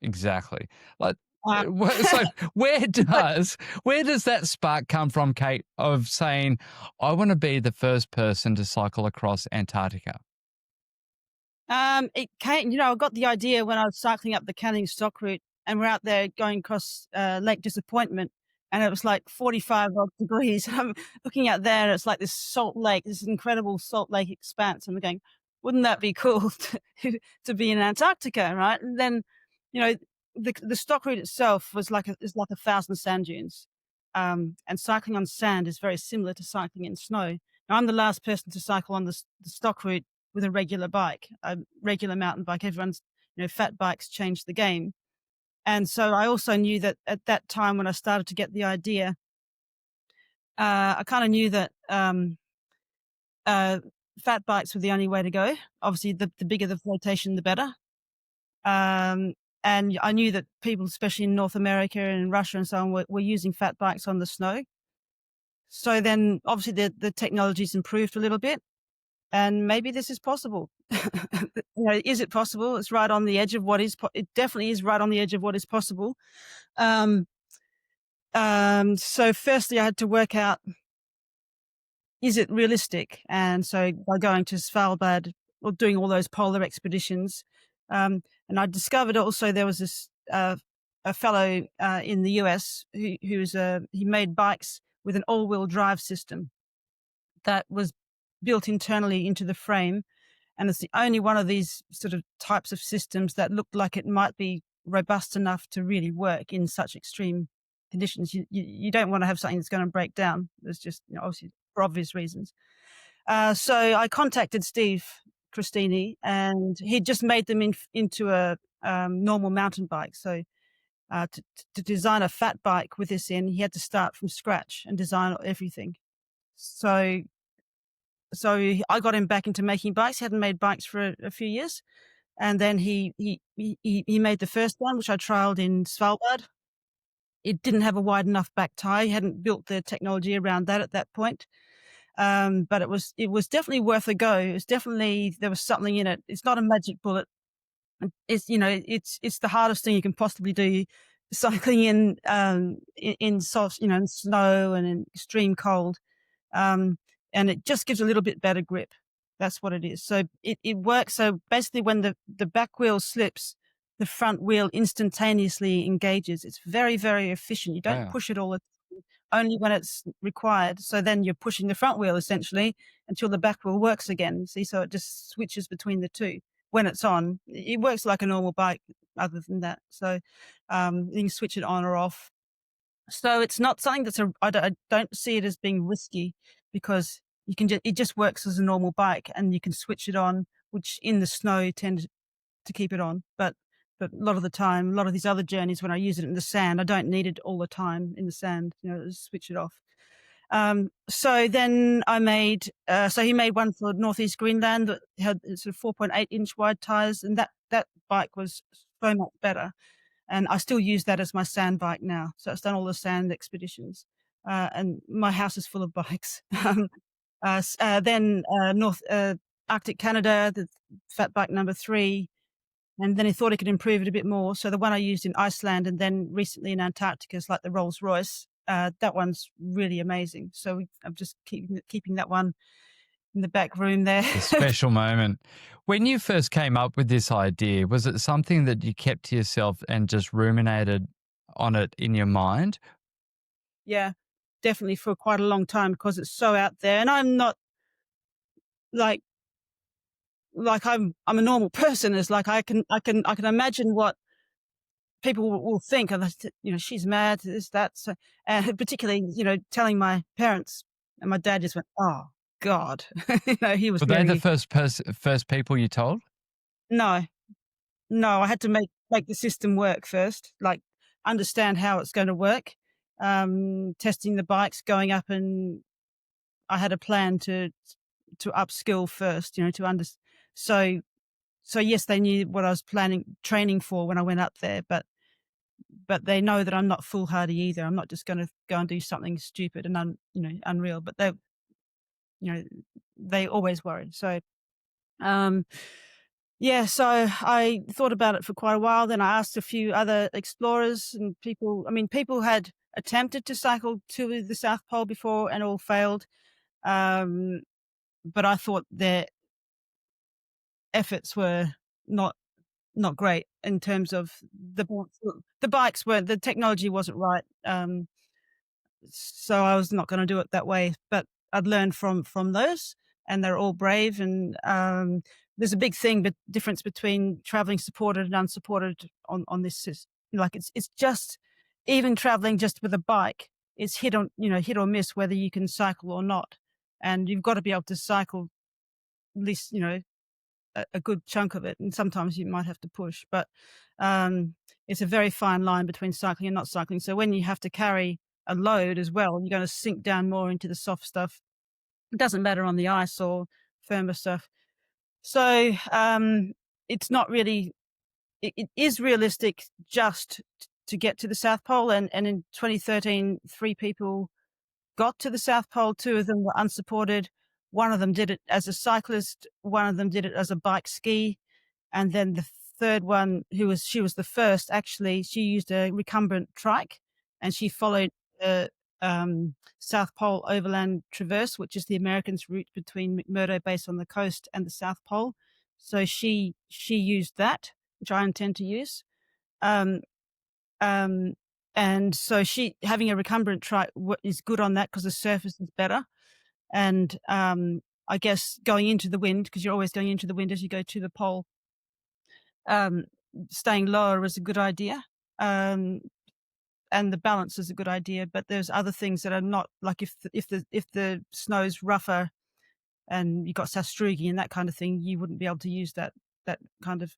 Exactly. Like, Uh, so where does that spark come from, Kate, of saying, I want to be the first person to cycle across Antarctica? It came, I got the idea when I was cycling up the Canning Stock route, and we're out there going across Lake Disappointment, and it was like 45 odd degrees. I'm looking out there, and it's like this salt lake, this incredible salt lake expanse. And we're going, wouldn't that be cool to be in Antarctica, right? And then, you know, the stock route itself is like 1,000 sand dunes. And cycling on sand is very similar to cycling in snow. Now, I'm the last person to cycle on the stock route with a regular bike, a regular mountain bike. Everyone's, fat bikes changed the game. And so I also knew that at that time when I started to get the idea, I kind of knew that uh, fat bikes were the only way to go. Obviously, the bigger the flotation, the better. Um, and I knew that people, especially in North America and Russia and so on, were using fat bikes on the snow. So then obviously the technology's improved a little bit. And maybe this is possible. Is it possible? It's right on the edge of what is. It definitely is right on the edge of what is possible. Um, so firstly, I had to work out, is it realistic? And so by going to Svalbard or doing all those polar expeditions, and I discovered also there was this a fellow in the US he made bikes with an all-wheel drive system that was built internally into the frame. And it's the only one of these sort of types of systems that looked like it might be robust enough to really work in such extreme conditions. You don't want to have something that's going to break down. There's just, obviously for obvious reasons. So I contacted Steve Christini, and he'd just made them into a normal mountain bike. So to design a fat bike with this in, he had to start from scratch and design everything. So I got him back into making bikes. He hadn't made bikes for a few years, and then he made the first one, which I trialed in Svalbard. It didn't have a wide enough back tire. He hadn't built the technology around that at that point. But it was definitely worth a go. It was definitely, there was something in it. It's not a magic bullet. It's the hardest thing you can possibly do, cycling in soft, in snow and in extreme cold. Um, and it just gives a little bit better grip. That's what it is. So it works. So basically, when the back wheel slips, the front wheel instantaneously engages. It's very, very efficient. You don't Wow. push it all the time, only when it's required. So then you're pushing the front wheel essentially until the back wheel works again. See, so it just switches between the two when it's on. It works like a normal bike other than that. So you can switch it on or off. So it's not something I don't see it as being risky, because it just works as a normal bike, and you can switch it on, which in the snow tend to keep it on. But a lot of the time, a lot of these other journeys, when I use it in the sand, I don't need it all the time in the sand, just switch it off. So then so he made one for Northeast Greenland that had sort of 4.8-inch wide tires, and that bike was so much better. And I still use that as my sand bike now. So it's done all the sand expeditions. And my house is full of bikes. Then North Arctic Canada, the fat bike number 3. And then he thought he could improve it a bit more. So the one I used in Iceland and then recently in Antarctica is like the Rolls Royce. That one's really amazing. So I'm just keeping that one in the back room there. A special moment. When you first came up with this idea, was it something that you kept to yourself and just ruminated on it in your mind? Yeah, definitely for quite a long time, because it's so out there. And I'm not like I'm a normal person. It's like I can imagine what people will think, and she's mad, this, that. So, and particularly, telling my parents, and my dad just went, "Oh God," he was Were they the very first people you told? no, no. I had to make the system work first, like understand how it's going to work. Testing the bikes, going up, and I had a plan to upskill first, to understand. So yes, they knew what I was training for when I went up there, but they know that I'm not foolhardy either. I'm not just going to go and do something stupid and unreal. But you know, they always worry. So, um, yeah. So I thought about it for quite a while. Then I asked a few other explorers and people. I mean, people had attempted to cycle to the South Pole before and all failed. Um, but I thought their efforts were not not great in terms of the bikes weren't, the technology wasn't right. So I was not going to do it that way, but I'd learned from those, and they're all brave. And there's a big difference between traveling supported and unsupported on this system. Like it's just, even traveling just with a bike, it's hit or miss whether you can cycle or not, and you've got to be able to cycle at least a good chunk of it, and sometimes you might have to push. But it's a very fine line between cycling and not cycling. So when you have to carry a load as well, you're going to sink down more into the soft stuff. It doesn't matter on the ice or firmer stuff. So it's not really. It is realistic just to get to the South Pole, and in 2013, 3 people got to the South Pole. 2 of them were unsupported. One of them did it as a cyclist. One of them did it as a bike ski. And then the third one, she was the first, actually, she used a recumbent trike, and she followed the South Pole Overland Traverse, which is the Americans' route between McMurdo Base on the coast and the South Pole. So she used that, which I intend to use. Um, um, and so having a recumbent trike is good on that because the surface is better. And I guess going into the wind, because you're always going into the wind as you go to the pole, um, staying lower is a good idea. And the balance is a good idea, but there's other things that are not, like if the snow's rougher and you've got sastrugi and that kind of thing, you wouldn't be able to use that kind of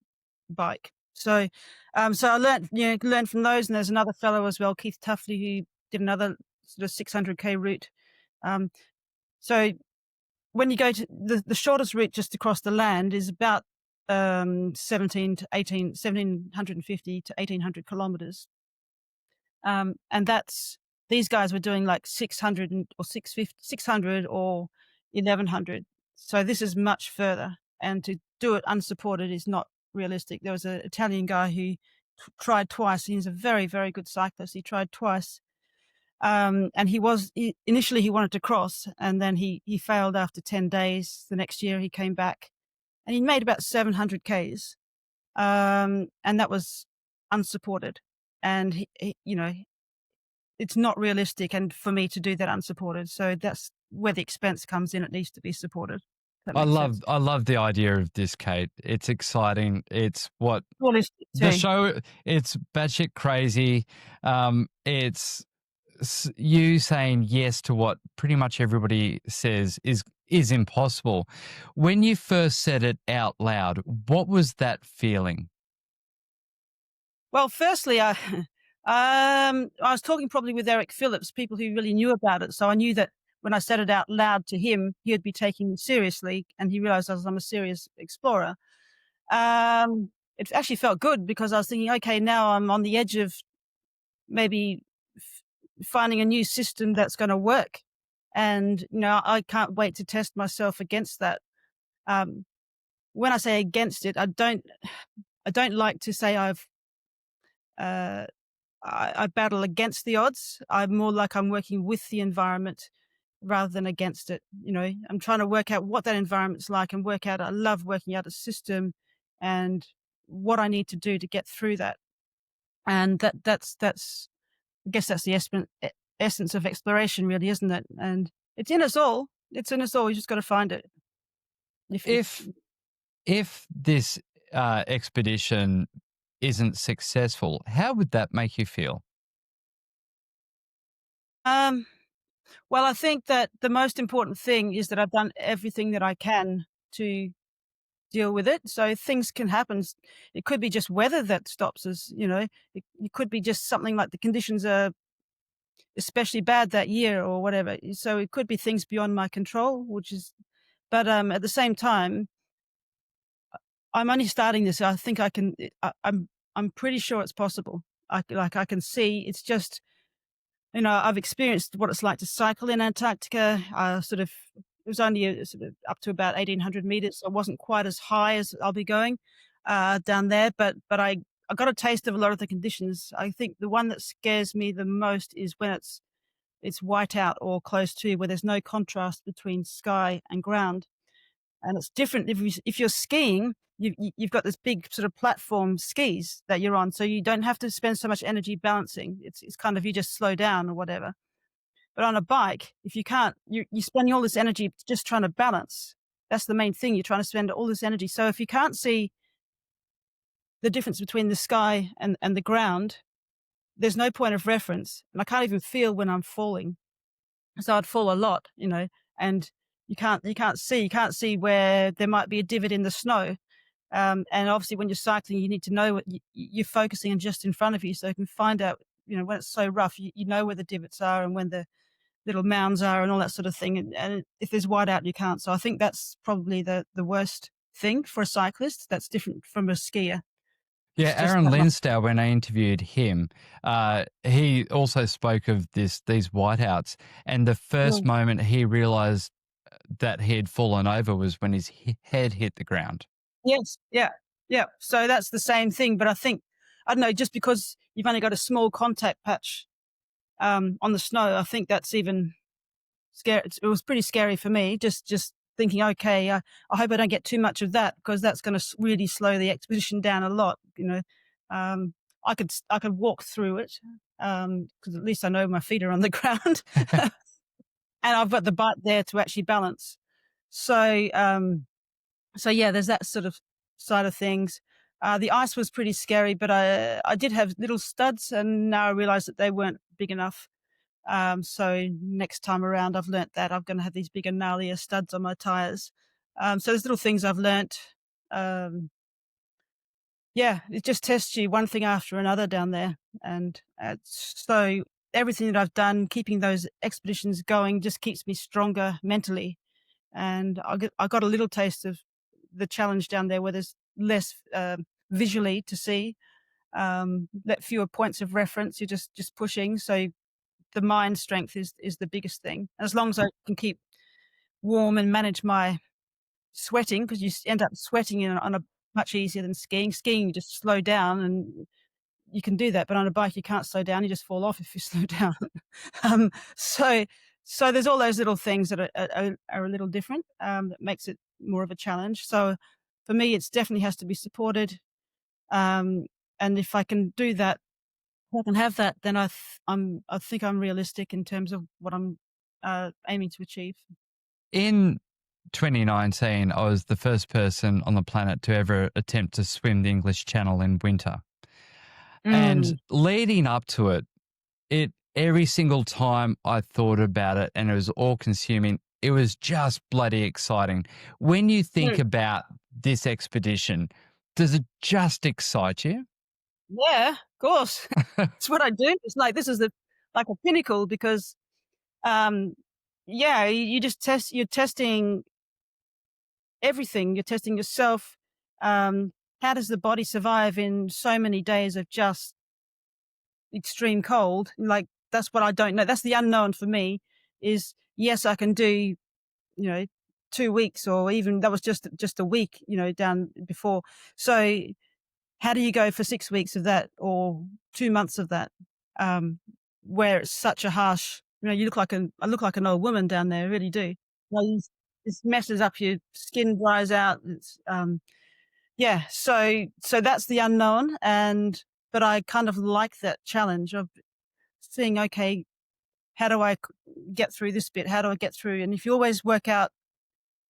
bike. So I learned from those. And there's another fellow as well, Keith Tuffley, who did another sort of 600k route. So when you go to the shortest route just across the land is about 1750 to 1800 kilometers. And these guys were doing like 600 or 650, 600 or 1100. So this is much further. And to do it unsupported is not realistic. There was an Italian guy who tried twice. He's a very, very good cyclist. He tried twice. And initially he wanted to cross, and then he failed after 10 days. The next year he came back and he made about 700 Ks. And that was unsupported. And it's not realistic, and for me to do that unsupported. So that's where the expense comes in. It needs to be supported. If that I makes love sense. I love the idea of this, Kate. It's exciting. It's what Realistic the too. show. It's batshit crazy. It's you saying yes to what pretty much everybody says is impossible. When you first said it out loud, what was that feeling? Well, firstly, I was talking probably with Eric Phillips, people who really knew about it. So I knew that when I said it out loud to him, he would be taking it seriously, and he realized I'm a serious explorer. It actually felt good because I was thinking, okay, now I'm on the edge of maybe finding a new system that's going to work. And, I can't wait to test myself against that. Um, when I say against it, I don't like to say uh, I battle against the odds. I'm more like I'm working with the environment rather than against it. I'm trying to work out what that environment's like and I love working out a system and what I need to do to get through that. And I guess that's the essence of exploration, really, isn't it? And it's in us all. It's in us all. You just got to find it. If If if this expedition isn't successful, how would that make you feel? um, well, I think that the most important thing is that I've done everything that I can to deal with it. So things can happen. It could be just weather that stops us. It could be just something like the conditions are especially bad that year or whatever. So it could be things beyond my control, but at the same time, I'm only starting this. I think I can. I'm pretty sure it's possible. I can see. It's just I've experienced what it's like to cycle in Antarctica. It was only sort of up to about 1,800 meters. So it wasn't quite as high as I'll be going down there, but I got a taste of a lot of the conditions. I think the one that scares me the most is when it's white out or close to, where there's no contrast between sky and ground. And it's different if you're skiing. You've got this big sort of platform skis that you're on, so you don't have to spend so much energy balancing. It's kind of, you just slow down or whatever. But on a bike, if you can't, you're spending all this energy just trying to balance. That's the main thing. You're trying to spend all this energy. So if you can't see the difference between the sky and the ground, there's no point of reference. And I can't even feel when I'm falling. So I'd fall a lot, and you can't see where there might be a divot in the snow. And obviously when you're cycling, you need to know what you're focusing on just in front of you, so you can find out, when it's so rough, you know where the divots are and when the little mounds are and all that sort of thing. And if there's whiteout, you can't. So I think that's probably the worst thing for a cyclist. That's different from a skier. Yeah, It's just Aaron that much. Linsdale, when I interviewed him, he also spoke of these whiteouts, and the first Mm. moment he realized that he had fallen over was when his head hit the ground. Yes. Yeah. Yeah. So that's the same thing. But I don't know, just because you've only got a small contact patch on the snow, I think that's even scary. It was pretty scary for me. Just thinking, okay, I hope I don't get too much of that, because that's going to really slow the expedition down a lot. I could walk through it because at least I know my feet are on the ground, and I've got the bike there to actually balance. So so yeah, there's that sort of side of things. The ice was pretty scary, but I did have little studs, and now I realise that they weren't big enough. So next time around, I've learnt that I'm going to have these bigger, gnarlier studs on my tires. So there's little things I've learnt. Um, yeah, it just tests you one thing after another down there, and so everything that I've done, keeping those expeditions going, just keeps me stronger mentally. And I got a little taste of the challenge down there, where there's less visually to see, fewer points of reference. You're just pushing. So the mind strength is the biggest thing. As long as I can keep warm and manage my sweating, because end up sweating on a much easier than skiing. Skiing, you just slow down and you can do that, but on a bike, you can't slow down. You just fall off if you slow down. um, so, so there's all those little things that are a little different, that makes it more of a challenge. So for me, it's definitely has to be supported. Um, and if I can do that, if I can have that, then I think I'm realistic in terms of what I'm aiming to achieve. In 2019, I was the first person on the planet to ever attempt to swim the English Channel in winter. And Mm. leading up to it, every single time I thought about it, and it was all consuming, it was just bloody exciting. When you think Mm. about this expedition, does it just excite you? Yeah, of course. It's what I do. It's like this is like a pinnacle, because um, yeah, you just you're testing everything. You're testing yourself. How does the body survive in so many days of just extreme cold? Like, that's what I don't know. That's the unknown for me. Is yes, I can do, 2 weeks, or even that was just a week, down before. So how do you go for 6 weeks of that, or 2 months of that? Where it's such a harsh, I look like an old woman down there, I really do. This messes up, your skin dries out. It's, yeah, so that's the unknown, but I kind of like that challenge of seeing, okay, how do I get through this bit? How do I get through? And if you always work out,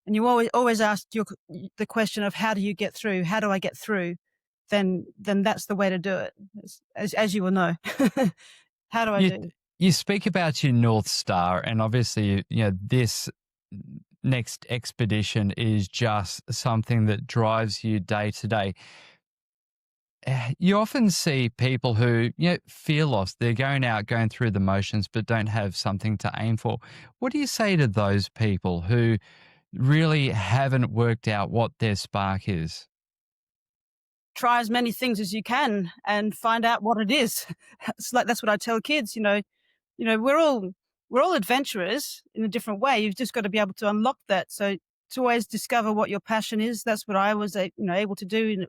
and you always ask the question of how do you get through? How do I get through? Then that's the way to do it. As you will know. How do I You do? you speak about your North Star, and obviously, this next expedition is just something that drives you day to day. You often see people who, feel lost. They're going out, going through the motions, but don't have something to aim for. What do you say to those people who really haven't worked out what their spark is? Try as many things as you can and find out what it is. It's like that's what I tell kids. We're all adventurers in a different way. You've just got to be able to unlock that. So to always discover what your passion is. That's what I was, able to do. And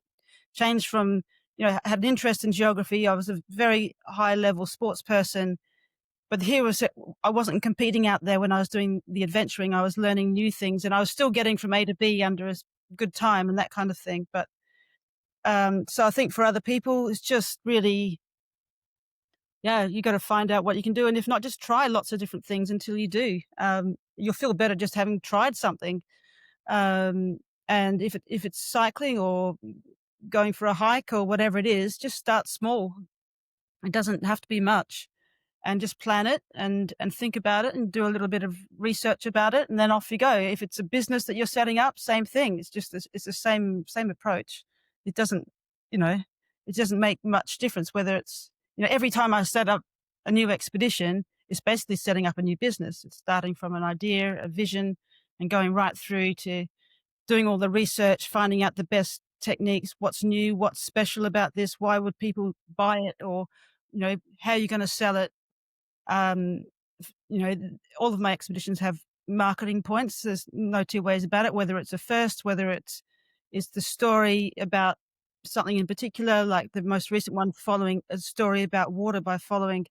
change from, I had an interest in geography. I was a very high level sports person, but I wasn't competing out there when I was doing the adventuring. I was learning new things, and I was still getting from A to B under a good time and that kind of thing. But so I think for other people, it's just really, yeah, you got to find out what you can do, and if not, just try lots of different things until you do. You'll feel better just having tried something. Um, and if it's cycling or going for a hike or whatever it is, just start small. It doesn't have to be much, and just plan it and think about it and do a little bit of research about it, and then off you go. If it's a business that you're setting up, same thing. It's the same approach. It doesn't, you know, it doesn't make much difference whether it's, every time I set up a new expedition, it's basically setting up a new business. It's starting from an idea, a vision, and going right through to doing all the research, finding out the best techniques, what's new, what's special about this, why would people buy it, or, how are you going to sell it? Um, all of my expeditions have marketing points. There's no two ways about it, whether it's a first, whether it's the story about something in particular, like the most recent one, following a story about water by following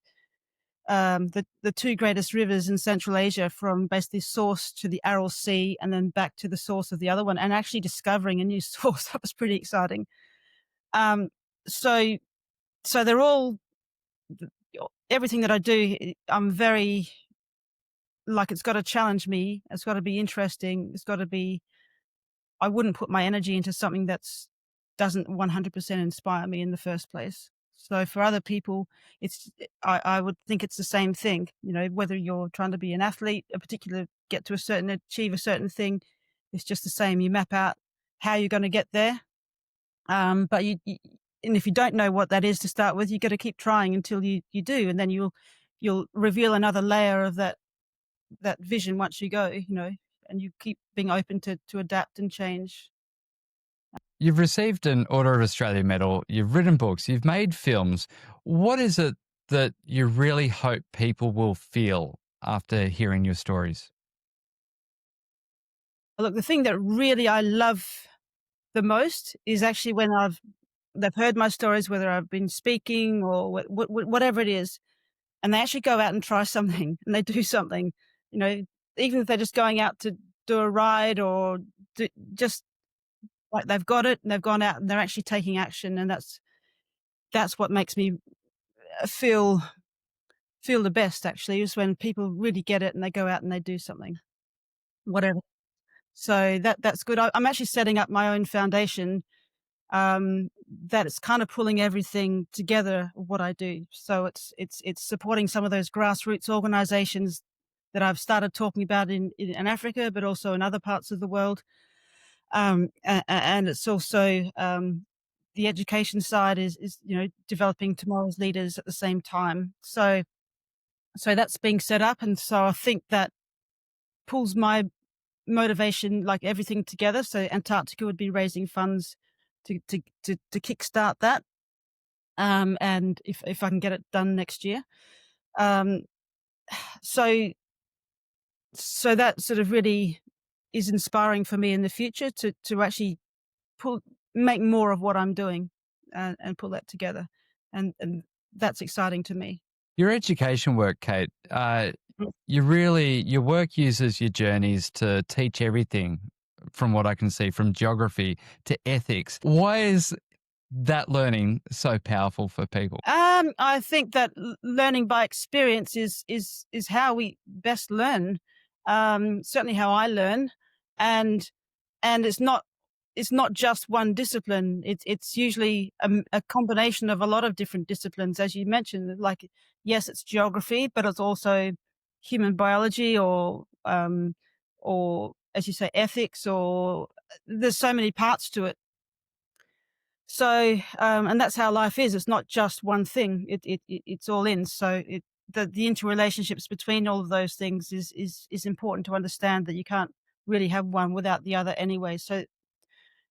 the two greatest rivers in Central Asia, from basically source to the Aral Sea and then back to the source of the other one, and actually discovering a new source. That was pretty exciting. Um, so, so they're all, everything that I do, I'm very, like, it's got to challenge me. It's got to be interesting. It's got to be, I wouldn't put my energy into something that's doesn't 100% inspire me in the first place. So for other people, I would think it's the same thing. Whether you're trying to be an athlete, achieve a certain thing, it's just the same. You map out how you're going to get there. But and if you don't know what that is to start with, you got to keep trying until you do, and then you'll reveal another layer of that vision once you go. And you keep being open to adapt and change. You've received an Order of Australia medal, you've written books, you've made films. What is it that you really hope people will feel after hearing your stories? Look, the thing that really I love the most is actually when they've heard my stories, whether I've been speaking or whatever it is, and they actually go out and try something and they do something, you know, even if they're just going out to do a ride or just like they've got it and they've gone out and they're actually taking action. And that's what makes me feel the best actually, is when people really get it and they go out and they do something, whatever. So that's good. I'm actually setting up my own foundation, that it's kind of pulling everything together what I do. So it's supporting some of those grassroots organizations that I've started talking about in Africa, but also in other parts of the world. And it's also the education side is developing tomorrow's leaders at the same time. So that's being set up, and so I think that pulls my motivation, like everything together. So Antarctica would be raising funds to kickstart that, and if I can get it done next year, um, so that sort of really is inspiring for me in the future to actually pull make more of what I'm doing, and pull that together, and that's exciting to me. Your education work, Kate, Mm. your work uses your journeys to teach everything from what I can see, from geography to ethics. Why is that learning so powerful for people? I think that learning by experience is how we best learn. Certainly how I learn, and it's not just one discipline. It's usually a combination of a lot of different disciplines, as you mentioned. Like, yes, it's geography, but it's also human biology, or as you say, ethics, or there's so many parts to it. So, and that's how life is. It's not just one thing. It's all in. So the interrelationships between all of those things is important to understand, that you can't really have one without the other anyway. So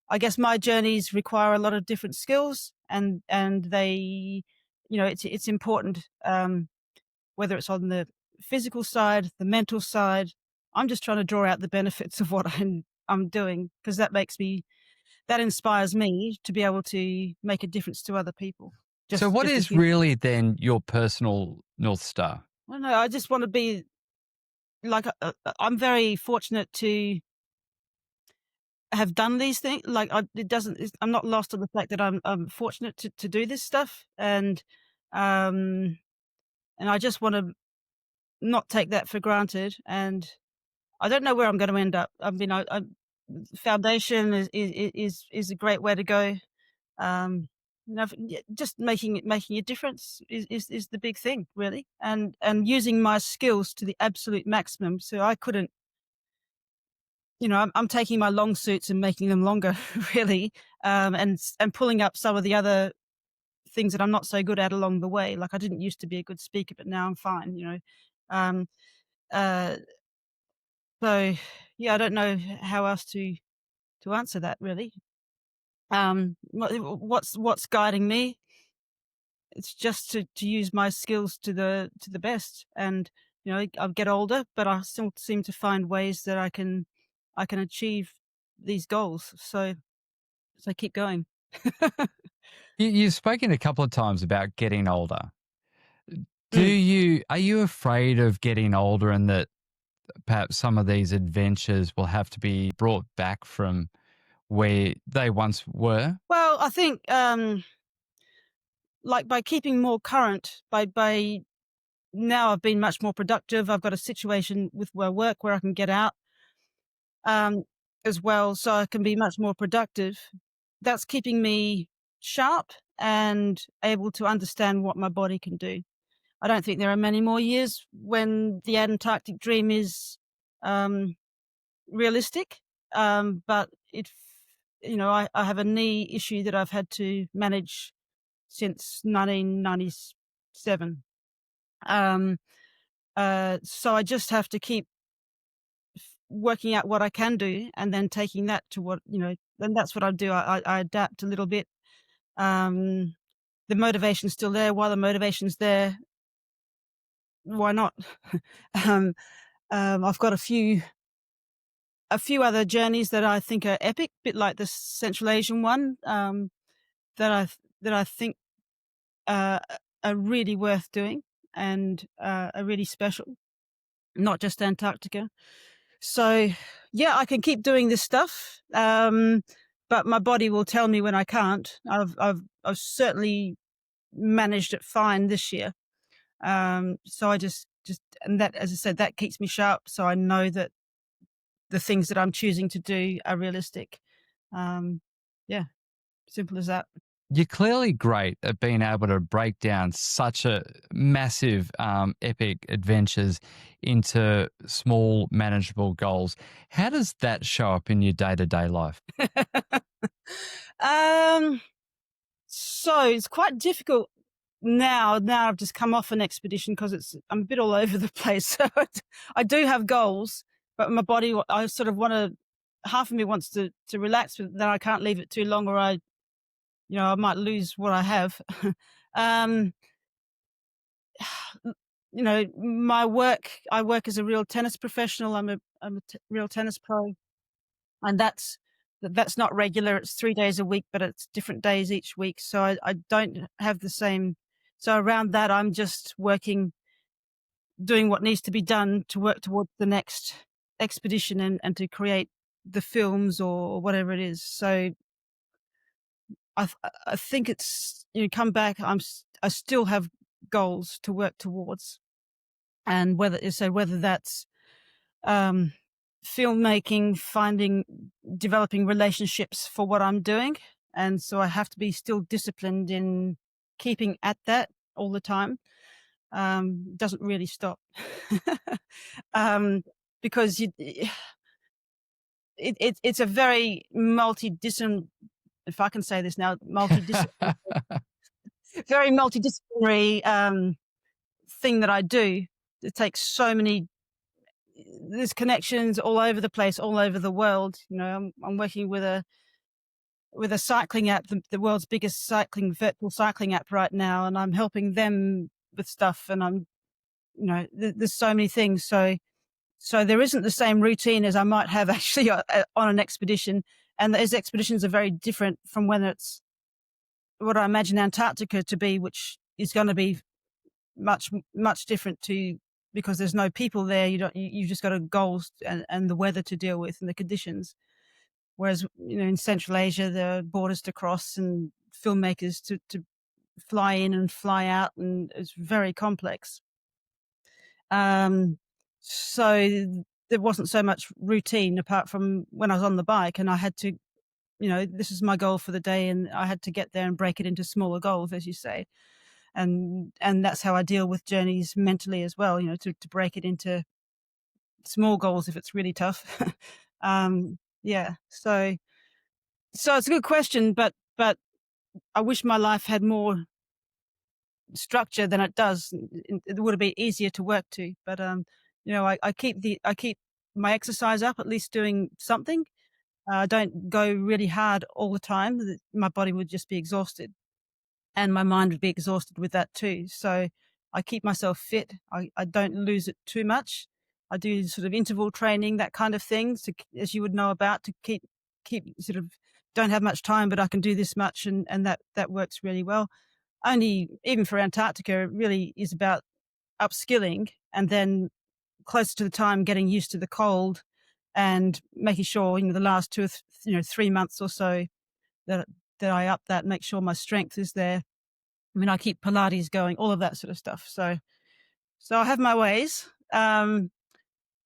I guess my journeys require a lot of different skills, and they, it's important, whether it's on the physical side, the mental side. I'm just trying to draw out the benefits of what I'm doing, because that inspires me to be able to make a difference to other people. So, what Just a is human. really then your personal North Star? I don't know. I just want to be like, I'm very fortunate to have done these things. Like, I'm not lost on the fact that I'm fortunate to do this stuff, um, and I just want to not take that for granted. And I don't know where I'm going to end up. I mean, foundation is a great way to go. Um, just making a difference is the big thing, really, and using my skills to the absolute maximum. So I couldn't, I'm taking my long suits and making them longer, really, and pulling up some of the other things that I'm not so good at along the way. Like, I didn't used to be a good speaker, but now I'm fine. Um, uh, so yeah, I don't know how else to answer that, really. What's guiding me? It's just to use my skills to the best. And I get older, but I still seem to find ways that I can achieve these goals. So keep going. You've spoken a couple of times about getting older. Mm. Are you afraid of getting older, and that perhaps some of these adventures will have to be brought back from where they once were? Well, I think, like, by keeping more current, by now I've been much more productive. I've got a situation with my work where I can get out, um, as well, so I can be much more productive. That's keeping me sharp and able to understand what my body can do. I don't think there are many more years when the Antarctic dream is, um, realistic, but I have a knee issue that I've had to manage since 1997. Um, so I just have to keep working out what I can do, and then taking that to then that's what I do. I adapt a little bit. Um, the motivation's still there. While the motivation's there, why not? um, I've got a few a few other journeys that I think are epic, bit like the Central Asian one, that I think uh, are really worth doing and are really special, not just Antarctica. So, yeah, I can keep doing this stuff, but my body will tell me when I can't. I've certainly managed it fine this year. So I just and that, as I said, that keeps me sharp. So I know that the things that I'm choosing to do are realistic. Um, yeah, simple as that. You're clearly great at being able to break down such a massive, epic adventures into small, manageable goals. How does that show up in your day to day life? um, so it's quite difficult now. Now I've just come off an expedition because I'm a bit all over the place. So I do have goals, but my body, I sort of want to. Half of me wants to relax, but then I can't leave it too long, or I might lose what I have. um, my work. I work as a real tennis professional. I'm a real tennis pro, and that's not regular. It's 3 days a week, but it's different days each week. So I don't have the same. So around that, I'm just working, doing what needs to be done to work towards the next expedition and to create the films or whatever it is. So I think it's, come back. I still have goals to work towards, and whether that's um, filmmaking, developing relationships for what I'm doing. And so I have to be still disciplined in keeping at that all the time. Doesn't really stop. um, because it's a very multidisciplinary, if I can say this now, very multidisciplinary thing that I do. It takes so many. There's connections all over the place, all over the world. I'm working with a cycling app, the world's biggest virtual cycling app right now, and I'm helping them with stuff. And there's so many things. So there isn't the same routine as I might have actually on an expedition. And those expeditions are very different from when it's what I imagine Antarctica to be, which is going to be much, much different because there's no people there. You just got a goals and the weather to deal with and the conditions. Whereas, in Central Asia, there are borders to cross and filmmakers to fly in and fly out, and it's very complex. So there wasn't so much routine apart from when I was on the bike, and I had to, this is my goal for the day, and I had to get there and break it into smaller goals, as you say. And that's how I deal with journeys mentally as well, to break it into small goals if it's really tough. Yeah. So it's a good question, but I wish my life had more structure than it does. It would have been easier to work to. But I keep my exercise up, at least doing something. I don't go really hard all the time. My body would just be exhausted, and my mind would be exhausted with that too. So I keep myself fit. I don't lose it too much. I do sort of interval training, that kind of thing, as you would know about, to keep sort of, don't have much time, but I can do this much, and that works really well. Only, even for Antarctica, it really is about upskilling, and then closer to the time getting used to the cold and making sure, the last 3 months or so that I up that, make sure my strength is there. I mean, I keep Pilates going, all of that sort of stuff. So I have my ways.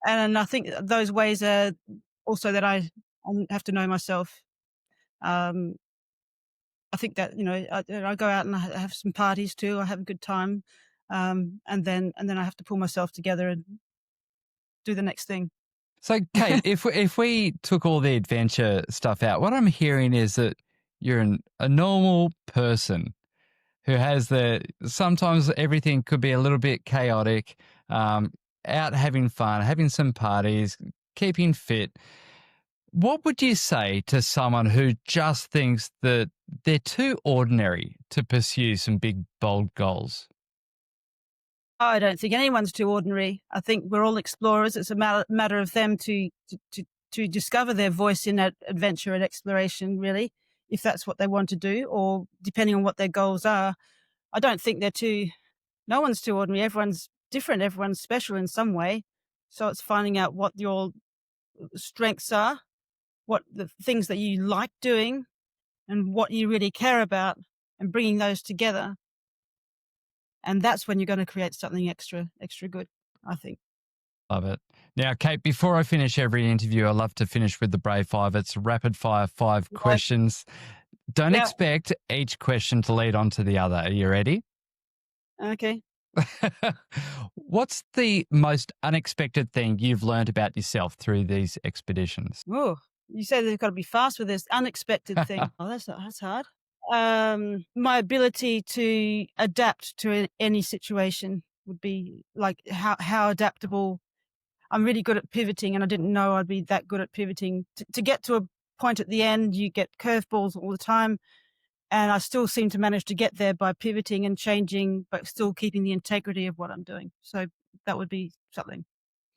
And I think those ways are also that I have to know myself. Um, I think that, I go out and I have some parties too. I have a good time. And then I have to pull myself together and do the next thing. So, Kate, if we took all the adventure stuff out, what I'm hearing is that you're a normal person who has sometimes everything could be a little bit chaotic, out having fun, having some parties, keeping fit. What would you say to someone who just thinks that they're too ordinary to pursue some big, bold goals? I don't think anyone's too ordinary. I think we're all explorers. It's a matter of them to to discover their voice in that adventure and exploration, really, if that's what they want to do, or depending on what their goals are. I don't think no one's too ordinary. Everyone's different. Everyone's special in some way. So it's finding out what your strengths are, what the things that you like doing, and what you really care about, and bringing those together. And that's when you're going to create something extra good, I think. Love it. Now, Kate, before I finish every interview, I love to finish with the Brave Five. It's rapid fire 5 Right. questions. Don't Yeah. expect each question to lead on to the other. Are you ready? Okay. What's the most unexpected thing you've learned about yourself through these expeditions? Oh, you say they've got to be fast with this unexpected thing. Oh, that's hard. My ability to adapt to any situation would be like how adaptable. I'm really good at pivoting, and I didn't know I'd be that good at pivoting. To get to a point at the end, you get curveballs all the time, and I still seem to manage to get there by pivoting and changing, but still keeping the integrity of what I'm doing. So that would be something.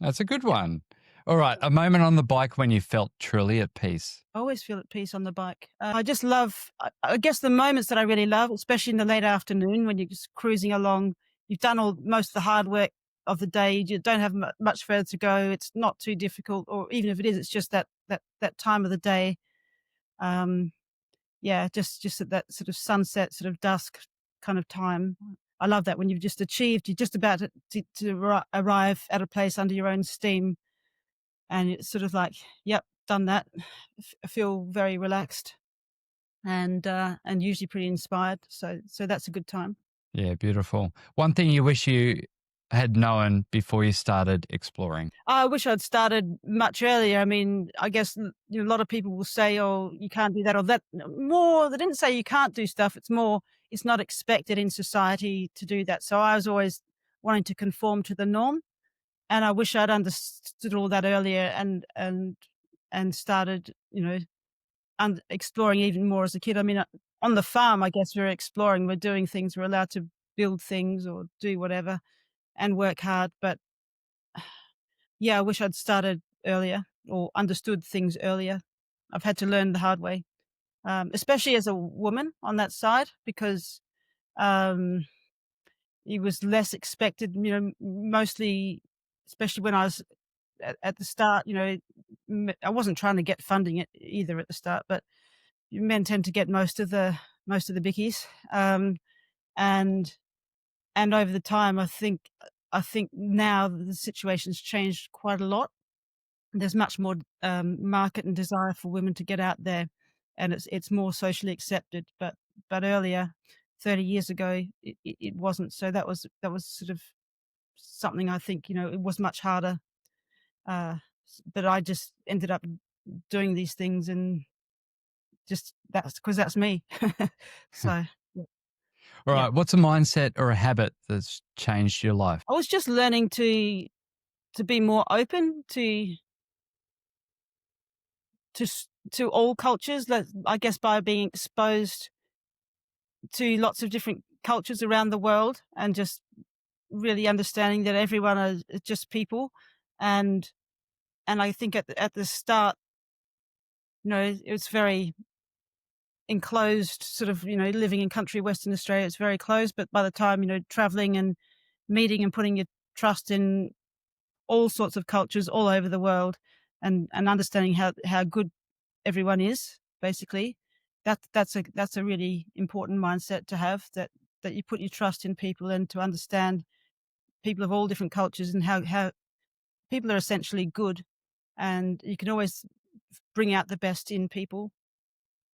That's a good Yeah. one. All right. A moment on the bike when you felt truly at peace. I always feel at peace on the bike. I just love, I guess, the moments that I really love, especially in the late afternoon when you're just cruising along. You've done most of the hard work of the day. You don't have much further to go. It's not too difficult, or even if it is, it's just that time of the day. Um, yeah, just at that sort of sunset, sort of dusk kind of time. I love that when you've just achieved, you're just about to arrive at a place under your own steam, and it's sort of like, yep, done that. I feel very relaxed and usually pretty inspired. So that's a good time. Yeah, beautiful. One thing you wish you had known before you started exploring. I wish I'd started much earlier. I mean, I guess a lot of people will say, "Oh, you can't do that or that." More, they didn't say you can't do stuff. It's more, it's not expected in society to do that. So I was always wanting to conform to the norm, and I wish I'd understood all that earlier and started, and exploring even more as a kid. I mean, on the farm, I guess we're exploring. We're doing things. We're allowed to build things or do whatever and work hard. But yeah, I wish I'd started earlier or understood things earlier. I've had to learn the hard way, especially as a woman on that side, because um, it was less expected. Mostly, especially when I was at the start. I wasn't trying to get funding it either at the start, but men tend to get most of the bickies, and over the time, I think now the situation's changed quite a lot. There's much more market and desire for women to get out there, and it's more socially accepted. But earlier, 30 years ago, it wasn't. So that was sort of something I think it was much harder. But I just ended up doing these things, and just that's because that's me. So yeah. All Yeah. right. What's a mindset or a habit that's changed your life? I was just learning to be more open to all cultures. I guess by being exposed to lots of different cultures around the world, and just really understanding that everyone is just people, and I think at the start, it's very enclosed, sort of, living in country Western Australia, it's very closed. But by the time, traveling and meeting and putting your trust in all sorts of cultures all over the world, and understanding how good everyone is, basically, that's a really important mindset to have, that you put your trust in people, and to understand people of all different cultures, and how people are essentially good, and you can always bring out the best in people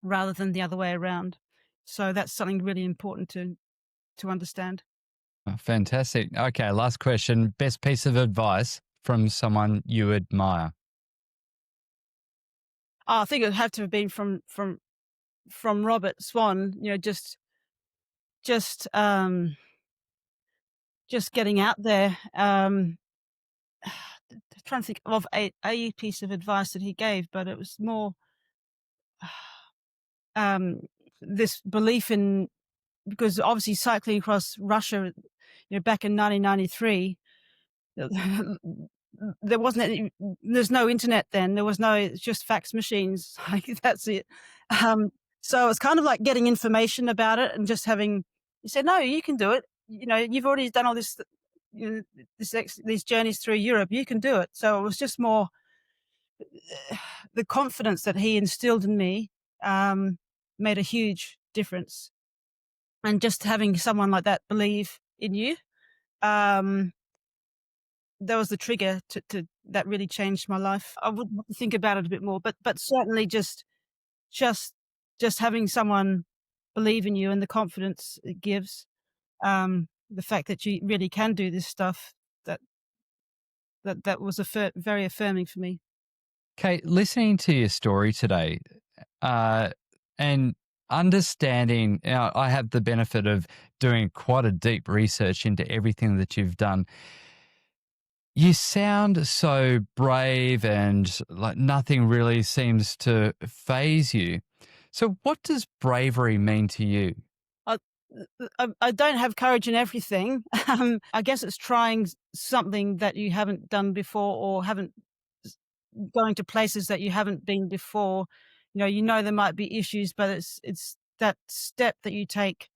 rather than the other way around. So that's something really important to understand. Oh, fantastic. Okay. Last question. Best piece of advice from someone you admire. I think it would have to have been from Robert Swan. Just getting out there. Trying to think of a piece of advice that he gave, but it was more um, this belief in, because obviously cycling across Russia, back in 1993, there wasn't any, there's no internet then. There was no, it's just fax machines. Like that's it. Um, so it's kind of like getting information about it and just having, you said, no, you can do it. You know, you've already done all this, you know, these journeys through Europe. You can do it. So it was just more the confidence that he instilled in me um, made a huge difference. And just having someone like that believe in you, um, that was the trigger to that really changed my life. I would have to think about it a bit more, but certainly just just having someone believe in you and the confidence it gives, the fact that you really can do this stuff, that that was very affirming for me. Kate, listening to your story today, and understanding, I have the benefit of doing quite a deep research into everything that you've done. You sound so brave and like nothing really seems to phase you. So, what does bravery mean to you? I I don't have courage in everything. I guess it's trying something that you haven't done before, or haven't s going to places that you haven't been before. You know there might be issues, but it's that step that you take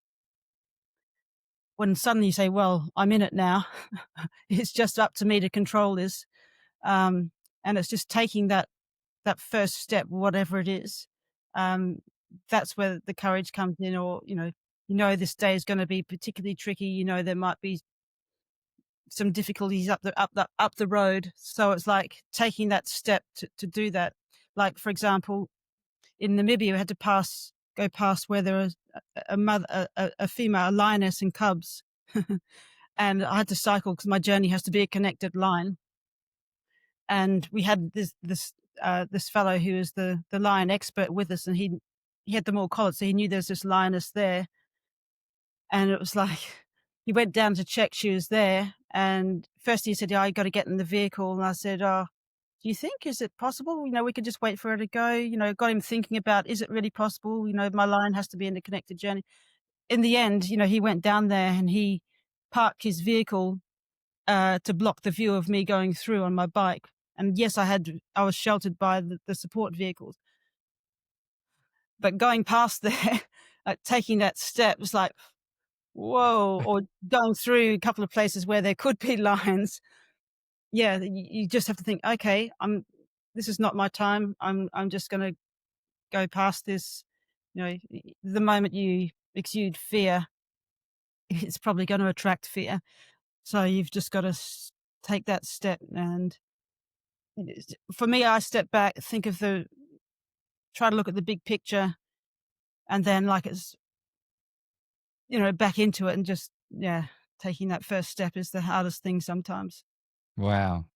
when suddenly you say, "Well, I'm in it now. It's just up to me to control this." Um, and it's just taking that first step, whatever it is. Um, that's where the courage comes in, or this day is going to be particularly tricky. There might be some difficulties up the road. So it's like taking that step to do that. Like for example, in Namibia, we had to go past where there was a mother, a female, a lioness and cubs, and I had to cycle because my journey has to be a connected line. And we had this fellow who was the lion expert with us, and he had them all collared, so he knew there's this lioness there. And it was like he went down to check she was there, and first he said, "Yeah, I got to get in the vehicle." And I said, "Oh, do you think, is it possible? We could just wait for her to go." Got him thinking about, is it really possible? My lion has to be in a connected journey. In the end, he went down there and he parked his vehicle to block the view of me going through on my bike. And yes, I was sheltered by the support vehicles, but going past there, taking that step was like, whoa, or going through a couple of places where there could be lions. Yeah, you just have to think, okay, this is not my time. I'm just going to go past this. The moment you exude fear, it's probably going to attract fear. So you've just got to take that step. And for me, I step back, try to look at the big picture, and then like it's, back into it, and just, yeah, taking that first step is the hardest thing sometimes. Wow.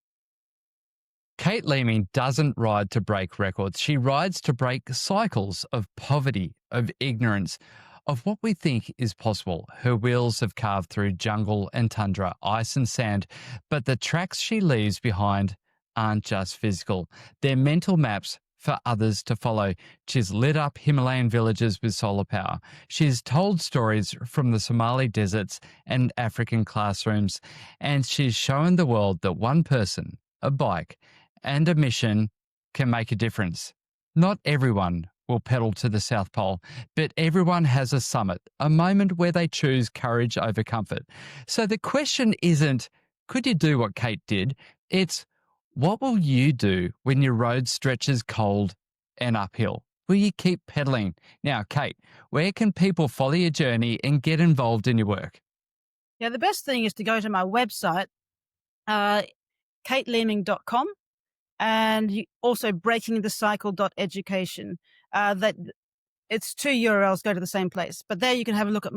Kate Leeming doesn't ride to break records. She rides to break cycles of poverty, of ignorance, of what we think is possible. Her wheels have carved through jungle and tundra, ice and sand, but the tracks she leaves behind aren't just physical. They're mental maps for others to follow. She's lit up Himalayan villages with solar power. She's told stories from the Somali deserts and African classrooms, and she's shown the world that one person, a bike, and a mission can make a difference. Not everyone will pedal to the South Pole, but everyone has a summit, a moment where they choose courage over comfort. So the question isn't, could you do what Kate did? It's, what will you do when your road stretches cold and uphill? Will you keep pedaling? Now, Kate, where can people follow your journey and get involved in your work? Yeah, the best thing is to go to my website, kateleeming.com, and also breakingthecycle.education. That it's two URLs go to the same place, but there you can have a look at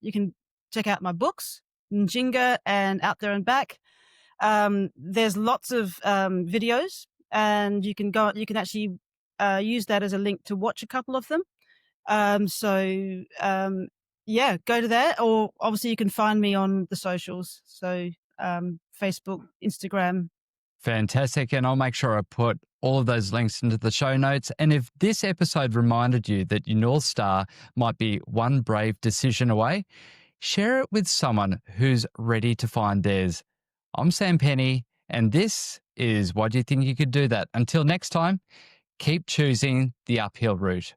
you can check out my books, Njinga and Out There and Back. There's lots of videos, and you can actually use that as a link to watch a couple of them. Yeah, go to there, or obviously you can find me on the socials. So Facebook, Instagram. Fantastic. And I'll make sure I put all of those links into the show notes. And if this episode reminded you that your North Star might be one brave decision away, share it with someone who's ready to find theirs. I'm Sam Penny, and this is why do you think you could do that? Until next time, keep choosing the uphill route.